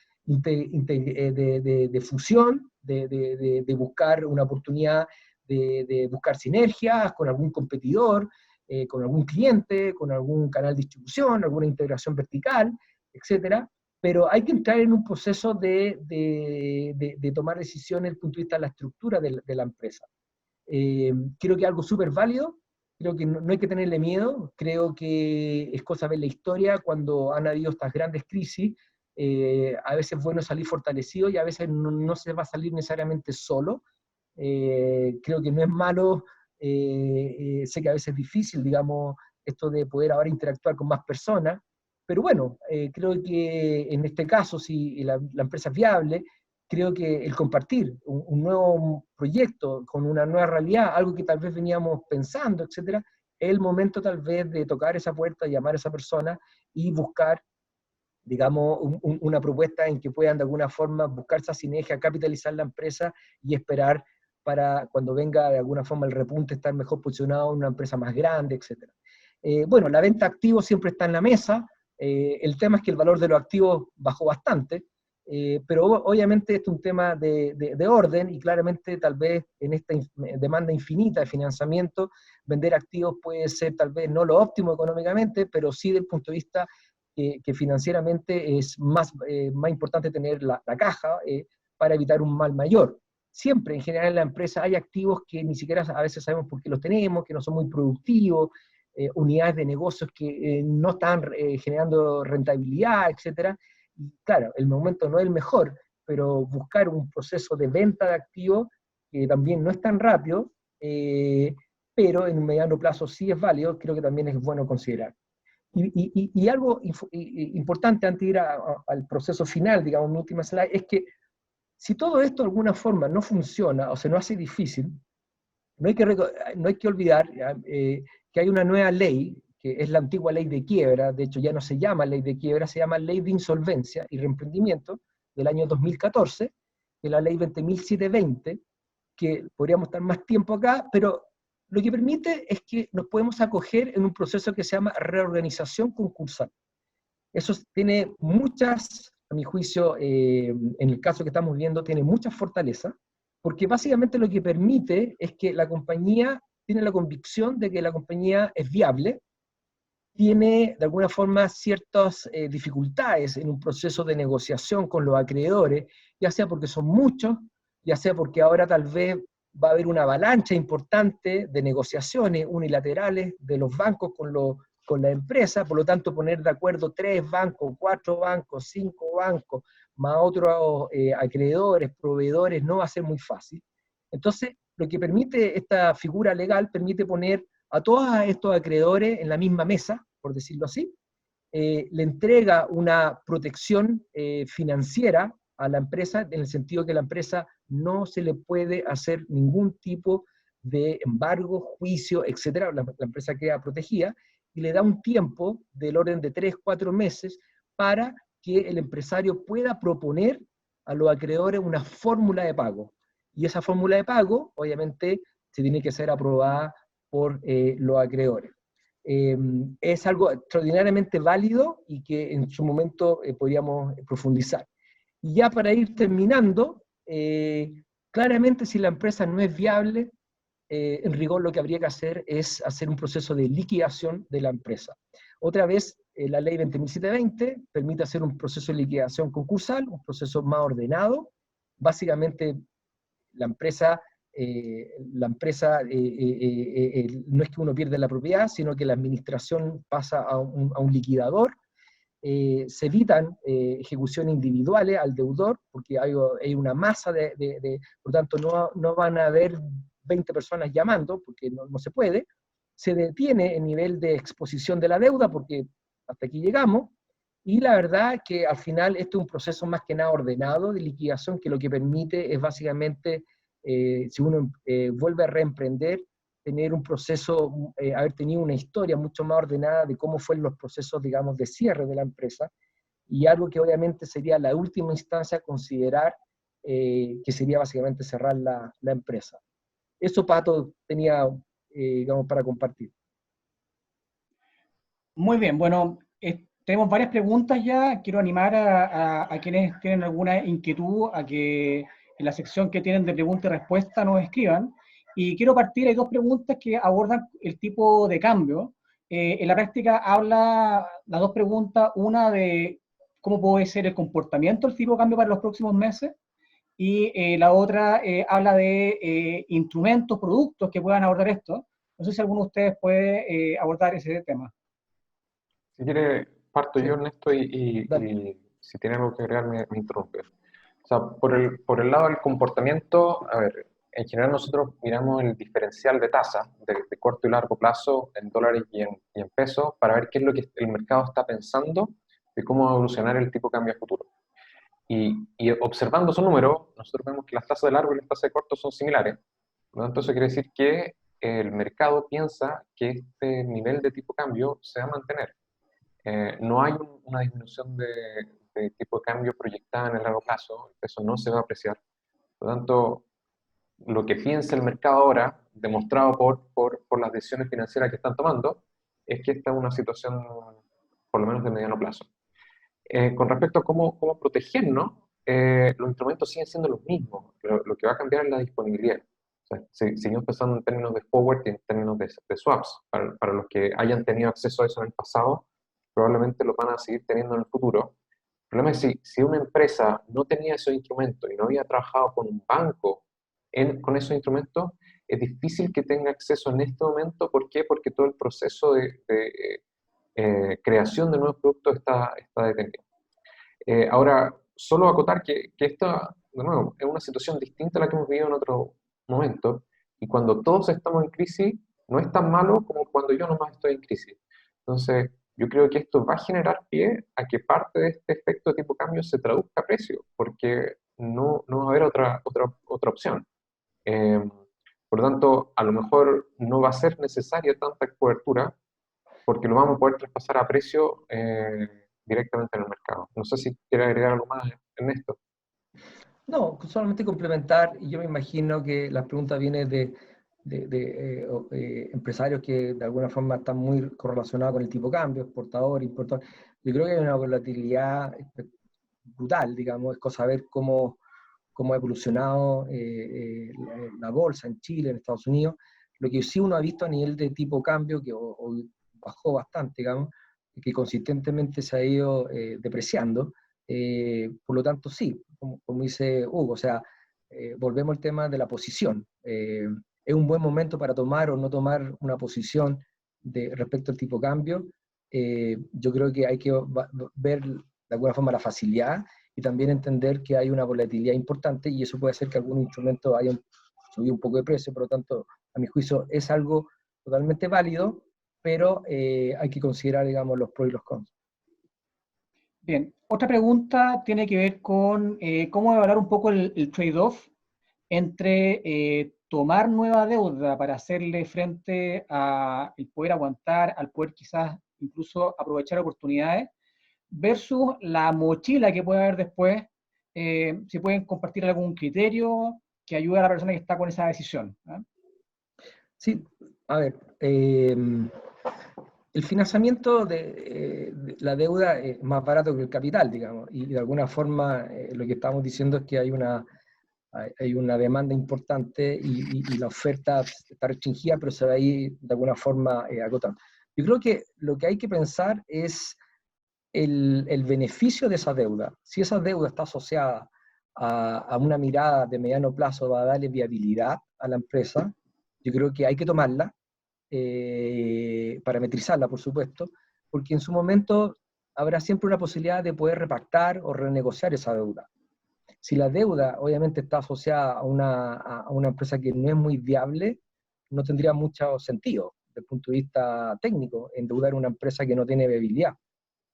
fusión, de buscar una oportunidad de buscar sinergias con algún competidor, con algún cliente, con algún canal de distribución, alguna integración vertical, etcétera. Pero hay que entrar en un proceso de tomar decisiones desde el punto de vista de la estructura de la empresa. Creo que es algo súper válido, creo que no hay que tenerle miedo, creo que es cosa de ver la historia cuando han habido estas grandes crisis. A veces es bueno salir fortalecido y a veces no se va a salir necesariamente solo. Creo que no es malo, sé que a veces es difícil, digamos, esto de poder ahora interactuar con más personas, pero bueno, creo que en este caso, si la empresa es viable, creo que el compartir un nuevo proyecto con una nueva realidad, algo que tal vez veníamos pensando, etcétera, es el momento tal vez de tocar esa puerta, llamar a esa persona y buscar, digamos, una propuesta en que puedan de alguna forma buscar esa sinergia, capitalizar la empresa y esperar para cuando venga de alguna forma el repunte estar mejor posicionado en una empresa más grande, etc. Bueno, la venta de activos siempre está en la mesa, el tema es que el valor de los activos bajó bastante, pero obviamente este es un tema de orden y claramente tal vez en esta demanda infinita de financiamiento, vender activos puede ser tal vez no lo óptimo económicamente, pero sí desde el punto de vista que financieramente es más importante tener la caja para evitar un mal mayor. Siempre, en general, en la empresa hay activos que ni siquiera a veces sabemos por qué los tenemos, que no son muy productivos, unidades de negocios que no están generando rentabilidad, etc. Y claro, el momento no es el mejor, pero buscar un proceso de venta de activos que también no es tan rápido, pero en un mediano plazo sí es válido, creo que también es bueno considerar. Y algo importante antes de ir al proceso final, digamos, mi última slide, es que si todo esto de alguna forma no funciona o se nos hace difícil, no hay que olvidar que hay una nueva ley, que es la antigua ley de quiebra, de hecho ya no se llama ley de quiebra, se llama ley de insolvencia y reemprendimiento del año 2014, que es la ley 20.720, que podríamos estar más tiempo acá, pero Lo que permite es que nos podemos acoger en un proceso que se llama reorganización concursal. Eso tiene muchas, a mi juicio, en el caso que estamos viendo, tiene muchas fortalezas, porque básicamente lo que permite es que la compañía tiene la convicción de que la compañía es viable, tiene de alguna forma ciertas dificultades en un proceso de negociación con los acreedores, ya sea porque son muchos, ya sea porque ahora tal vez va a haber una avalancha importante de negociaciones unilaterales de los bancos con la empresa, por lo tanto poner de acuerdo 3 bancos, 4 bancos, 5 bancos, más otros acreedores, proveedores, no va a ser muy fácil. Entonces, lo que permite esta figura legal, permite poner a todos estos acreedores en la misma mesa, por decirlo así, le entrega una protección financiera a la empresa, en el sentido que la empresa no se le puede hacer ningún tipo de embargo, juicio, etcétera. La empresa queda protegida y le da un tiempo del orden de 3, 4 meses para que el empresario pueda proponer a los acreedores una fórmula de pago. Y esa fórmula de pago, obviamente, se tiene que ser aprobada por los acreedores. Es algo extraordinariamente válido y que en su momento podríamos profundizar. Y ya para ir terminando, claramente si la empresa no es viable, en rigor lo que habría que hacer es hacer un proceso de liquidación de la empresa. Otra vez, la ley 20.720 permite hacer un proceso de liquidación concursal, un proceso más ordenado. Básicamente, la empresa no es que uno pierda la propiedad, sino que la administración pasa a un liquidador. Se evitan ejecuciones individuales al deudor, porque hay una masa por lo tanto no van a haber 20 personas llamando, porque no se puede. Se detiene el nivel de exposición de la deuda, porque hasta aquí llegamos, y la verdad que al final esto es un proceso más que nada ordenado de liquidación, que lo que permite es básicamente, si uno vuelve a reemprender, tener un proceso, haber tenido una historia mucho más ordenada de cómo fueron los procesos, digamos, de cierre de la empresa, y algo que obviamente sería la última instancia considerar, que sería básicamente cerrar la empresa. Eso, Pato, tenía, digamos, para compartir. Muy bien, bueno, tenemos varias preguntas ya. Quiero animar a quienes tienen alguna inquietud a que en la sección que tienen de pregunta y respuesta nos escriban. Y quiero partir, hay dos preguntas que abordan el tipo de cambio. En la práctica habla las dos preguntas, una de cómo puede ser el comportamiento del tipo de cambio para los próximos meses, y la otra habla de instrumentos, productos que puedan abordar esto. No sé si alguno de ustedes puede abordar ese tema. Si quiere, parto Sí. yo en esto y si tiene algo que agregar me interrumpe. O sea, por el lado del comportamiento, a ver, en general nosotros miramos el diferencial de tasa de corto y largo plazo en dólares y en pesos para ver qué es lo que el mercado está pensando de cómo va a evolucionar el tipo de cambio a futuro. Y observando esos números, nosotros vemos que las tasas de largo y las tasas de corto son similares. ¿No? Entonces quiere decir que el mercado piensa que este nivel de tipo de cambio se va a mantener. No hay una disminución de tipo de cambio proyectada en el largo plazo, eso no se va a apreciar. Por lo tanto, lo que piensa el mercado ahora, demostrado por las decisiones financieras que están tomando, es que esta es una situación, por lo menos de mediano plazo. Con respecto a cómo protegernos, los instrumentos siguen siendo los mismos. Lo que va a cambiar es la disponibilidad. O sea, seguimos pensando en términos de forward y en términos de swaps. Para los que hayan tenido acceso a eso en el pasado, probablemente lo van a seguir teniendo en el futuro. El problema es si una empresa no tenía esos instrumentos y no había trabajado con un banco con esos instrumentos, es difícil que tenga acceso en este momento. ¿Por qué? Porque todo el proceso de creación de nuevos productos está detenido. Ahora, solo acotar que esta, de nuevo, es una situación distinta a la que hemos vivido en otro momento, y cuando todos estamos en crisis, no es tan malo como cuando yo nomás estoy en crisis. Entonces, yo creo que esto va a generar pie a que parte de este efecto de tipo cambio se traduzca a precio, porque no va a haber otra opción. Por lo tanto, a lo mejor no va a ser necesaria tanta cobertura, porque lo vamos a poder traspasar a precio directamente en el mercado. No sé si quiere agregar algo más en esto. No, solamente complementar, y yo me imagino que la pregunta viene de empresarios que de alguna forma están muy correlacionados con el tipo de cambio, exportador, importador. Yo creo que hay una volatilidad brutal, digamos, es cosa ver cómo ha evolucionado la bolsa en Chile, en Estados Unidos. Lo que sí uno ha visto a nivel de tipo de cambio, que hoy bajó bastante, digamos, que consistentemente se ha ido depreciando. Por lo tanto, sí, como dice Hugo, o sea, volvemos al tema de la posición. Es un buen momento para tomar o no tomar una posición respecto al tipo de cambio. Yo creo que hay que ver de alguna forma la facilidad y también entender que hay una volatilidad importante y eso puede hacer que algún instrumento haya subido un poco de precio, por lo tanto, a mi juicio es algo totalmente válido, pero hay que considerar, digamos, los pros y los cons. Bien, otra pregunta tiene que ver con cómo evaluar un poco el trade-off entre tomar nueva deuda para hacerle frente a el poder aguantar, al poder quizás incluso aprovechar oportunidades, versus la mochila que puede haber después, si pueden compartir algún criterio que ayude a la persona que está con esa decisión. Sí, a ver, el financiamiento de la deuda es más barato que el capital, digamos, y de alguna forma lo que estamos diciendo es que hay una demanda importante y la oferta está restringida, pero se va a ir de alguna forma agotando. Yo creo que lo que hay que pensar es el beneficio de esa deuda. Si esa deuda está asociada a una mirada de mediano plazo, va a darle viabilidad a la empresa, yo creo que hay que tomarla, parametrizarla, por supuesto, porque en su momento habrá siempre una posibilidad de poder repactar o renegociar esa deuda. Si la deuda obviamente está asociada a una empresa que no es muy viable, no tendría mucho sentido desde el punto de vista técnico endeudar una empresa que no tiene viabilidad.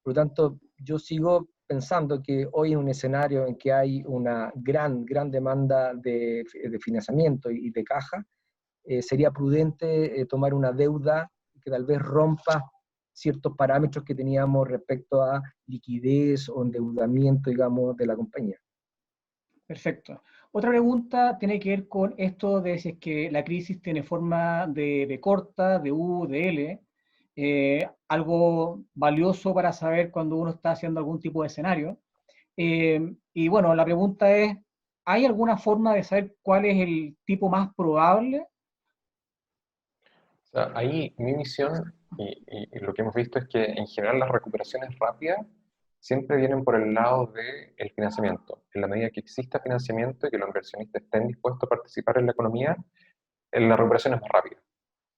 Por lo tanto, yo sigo pensando que hoy en un escenario en que hay una gran demanda de financiamiento y de caja, sería prudente tomar una deuda que tal vez rompa ciertos parámetros que teníamos respecto a liquidez o endeudamiento, digamos, de la compañía. Perfecto. Otra pregunta tiene que ver con esto de si es que la crisis tiene forma de B corta, de U, de L, algo valioso para saber cuando uno está haciendo algún tipo de escenario. Y bueno, la pregunta es, ¿hay alguna forma de saber cuál es el tipo más probable? O sea, ahí mi misión y lo que hemos visto es que en general las recuperaciones rápidas siempre vienen por el lado del financiamiento. En la medida que exista financiamiento y que los inversionistas estén dispuestos a participar en la economía, la recuperación es más rápida.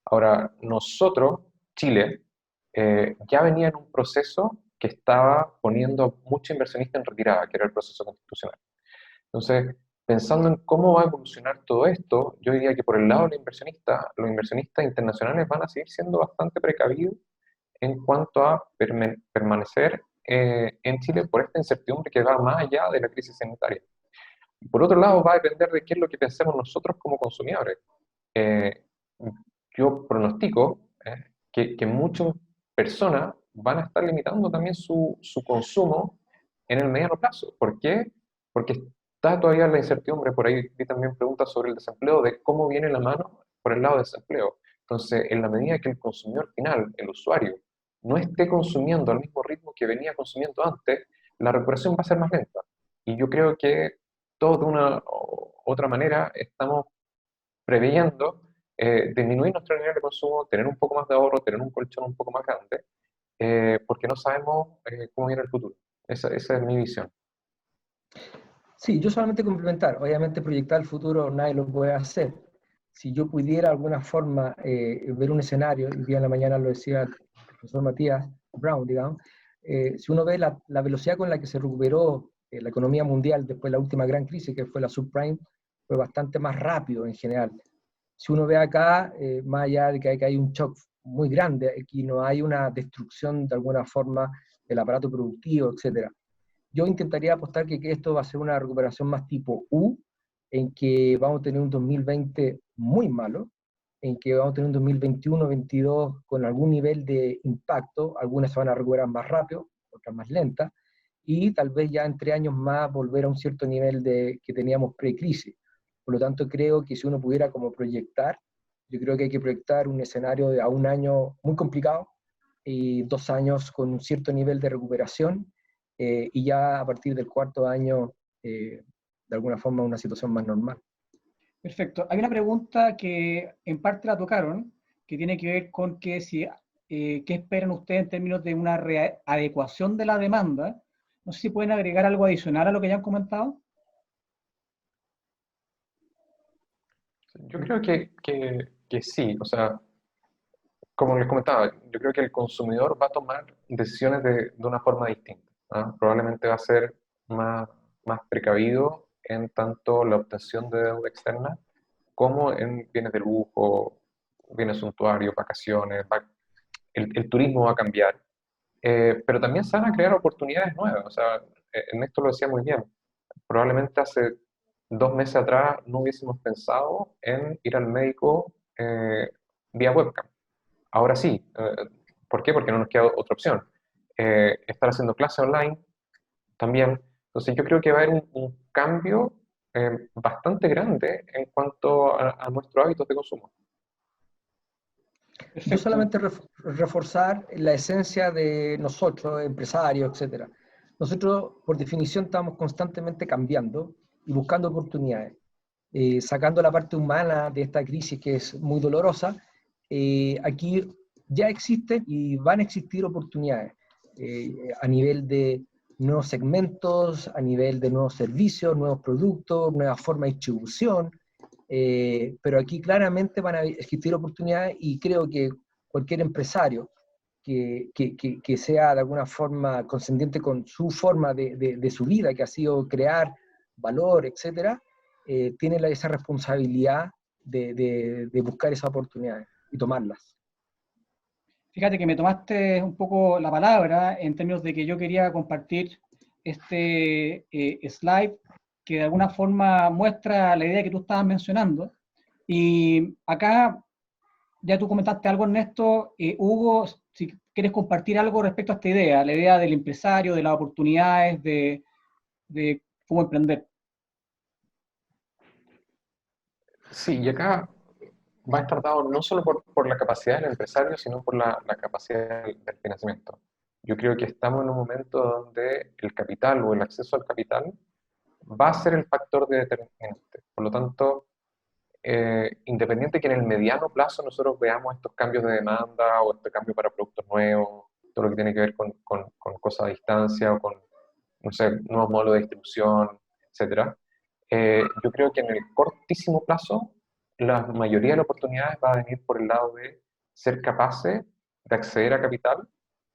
Ahora, nosotros, Chile, ya venía en un proceso que estaba poniendo a muchos inversionistas en retirada, que era el proceso constitucional. Entonces, pensando en cómo va a evolucionar todo esto, yo diría que por el lado del inversionista, los inversionistas internacionales van a seguir siendo bastante precavidos en cuanto a permanecer en Chile por esta incertidumbre que va más allá de la crisis sanitaria. Y por otro lado, va a depender de qué es lo que pensemos nosotros como consumidores. Eh, yo pronostico que muchas personas van a estar limitando también su consumo en el mediano plazo. ¿Por qué? Porque está todavía la incertidumbre. Por ahí vi también preguntas sobre el desempleo, de cómo viene la mano por el lado del desempleo. Entonces, en la medida que el consumidor final, el usuario, no esté consumiendo al mismo ritmo que venía consumiendo antes, la recuperación va a ser más lenta. Y yo creo que todos de una u otra manera estamos preveyendo disminuir nuestro nivel de consumo, tener un poco más de ahorro, tener un colchón un poco más grande, porque no sabemos cómo viene el futuro. Esa es mi visión. Sí, yo solamente complementar, obviamente proyectar el futuro nadie lo puede hacer. Si yo pudiera de alguna forma ver un escenario, el día de la mañana lo decía el profesor Matías Brown, digamos, si uno ve la velocidad con la que se recuperó la economía mundial después de la última gran crisis, que fue la subprime, fue bastante más rápido en general. Si uno ve acá, más allá de que hay un shock muy grande, aquí no hay una destrucción de alguna forma del aparato productivo, etcétera. Yo intentaría apostar que esto va a ser una recuperación más tipo U, en que vamos a tener un 2020 muy malo, en que vamos a tener un 2021-22 con algún nivel de impacto, algunas se van a recuperar más rápido, otras más lentas, y tal vez ya en 3 años más volver a un cierto nivel que teníamos pre-crisis. Por lo tanto, creo que si uno pudiera como proyectar, Yo creo que hay que proyectar un escenario de a un año muy complicado y 2 años con un cierto nivel de recuperación, y ya a partir del cuarto año, de alguna forma, una situación más normal. Perfecto. Hay una pregunta que en parte la tocaron, que tiene que ver con que si, qué esperan ustedes en términos de una adecuación de la demanda. No sé si pueden agregar algo adicional a lo que ya han comentado. Yo creo que sí, o sea, como les comentaba, yo creo que el consumidor va a tomar decisiones de una forma distinta, ¿ah? Probablemente va a ser más precavido en tanto la obtención de deuda externa como en bienes de lujo, bienes suntuarios, vacaciones, el turismo va a cambiar. Pero también se van a crear oportunidades nuevas, o sea, Ernesto lo decía muy bien, probablemente hace 2 meses atrás no hubiésemos pensado en ir al médico vía webcam. Ahora sí. ¿Por qué? Porque no nos queda otra opción. Estar haciendo clase online también. Entonces yo creo que va a haber un cambio bastante grande en cuanto a nuestros hábitos de consumo. Yo Perfecto. solamente reforzar la esencia de nosotros, empresarios, etcétera. Nosotros, por definición, estamos constantemente cambiando y buscando oportunidades, sacando la parte humana de esta crisis que es muy dolorosa. Aquí ya existen y van a existir oportunidades, a nivel de nuevos segmentos, a nivel de nuevos servicios, nuevos productos, nuevas formas de distribución. Pero aquí claramente van a existir oportunidades y creo que cualquier empresario que sea de alguna forma condescendiente con su forma de su vida, que ha sido crear valor, etcétera, tiene esa responsabilidad de buscar esas oportunidades y tomarlas. Fíjate que me tomaste un poco la palabra en términos de que yo quería compartir este slide que de alguna forma muestra la idea que tú estabas mencionando. Y acá ya tú comentaste algo, Ernesto. Hugo, si quieres compartir algo respecto a esta idea, la idea del empresario, de las oportunidades, de cómo emprender. Sí, y acá va a estar dado no solo por la capacidad del empresario, sino por la capacidad del financiamiento. Yo creo que estamos en un momento donde el capital o el acceso al capital va a ser el factor determinante. Por lo tanto, independiente que en el mediano plazo nosotros veamos estos cambios de demanda o este cambio para productos nuevos, todo lo que tiene que ver con cosas a distancia o con, no sé, nuevos modelos de distribución, etcétera. Yo creo que en el cortísimo plazo la mayoría de las oportunidades va a venir por el lado de ser capaces de acceder a capital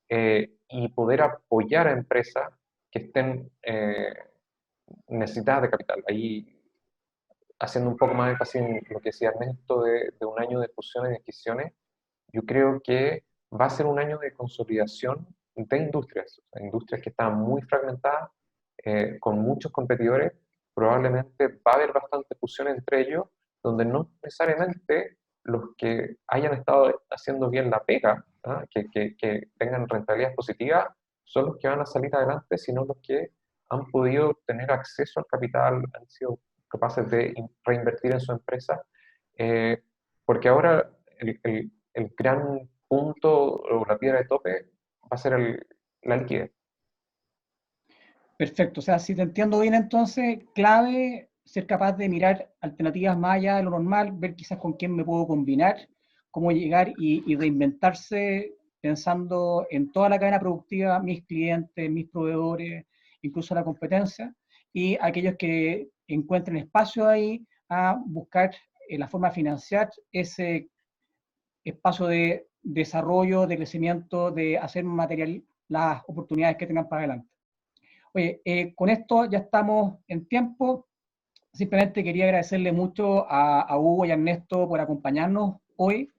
y poder apoyar a empresas que estén necesitadas de capital. Ahí, haciendo un poco más de énfasis en lo que decía Ernesto de un año de fusiones y adquisiciones, yo creo que va a ser un año de consolidación de industrias, o sea, industrias que están muy fragmentadas, con muchos competidores. Probablemente va a haber bastante fusión entre ellos, donde no necesariamente los que hayan estado haciendo bien la pega, ¿ah? Que tengan rentabilidades positivas, son los que van a salir adelante, sino los que han podido tener acceso al capital, han sido capaces de reinvertir en su empresa, porque ahora el gran punto o la piedra de tope va a ser la liquidez. Perfecto. O sea, si te entiendo bien, entonces, clave ser capaz de mirar alternativas más allá de lo normal, ver quizás con quién me puedo combinar, cómo llegar y reinventarse pensando en toda la cadena productiva, mis clientes, mis proveedores, incluso la competencia, y aquellos que encuentren espacio ahí a buscar la forma de financiar ese espacio de desarrollo, de crecimiento, de hacer material las oportunidades que tengan para adelante. Oye, con esto ya estamos en tiempo. Simplemente quería agradecerle mucho a Hugo y a Ernesto por acompañarnos hoy.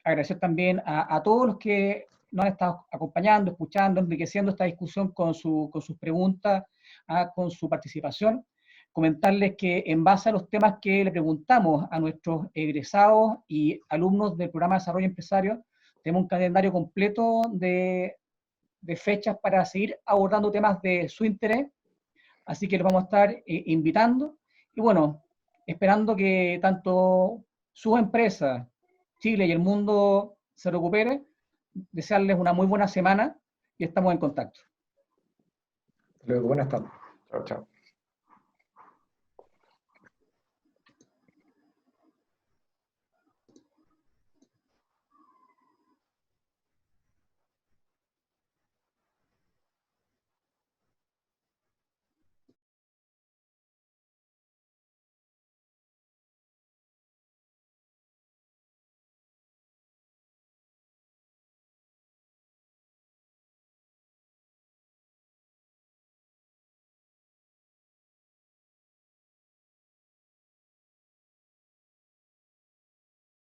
Agradecer también a todos los que nos han estado acompañando, escuchando, enriqueciendo esta discusión con sus preguntas, con su participación. Comentarles que en base a los temas que le preguntamos a nuestros egresados y alumnos del programa de Desarrollo Empresario, tenemos un calendario completo de fechas para seguir abordando temas de su interés, así que los vamos a estar invitando. Y bueno, esperando que tanto sus empresas, Chile y el mundo se recupere, desearles una muy buena semana y estamos en contacto. Luego, buenas tardes. Chao, chao.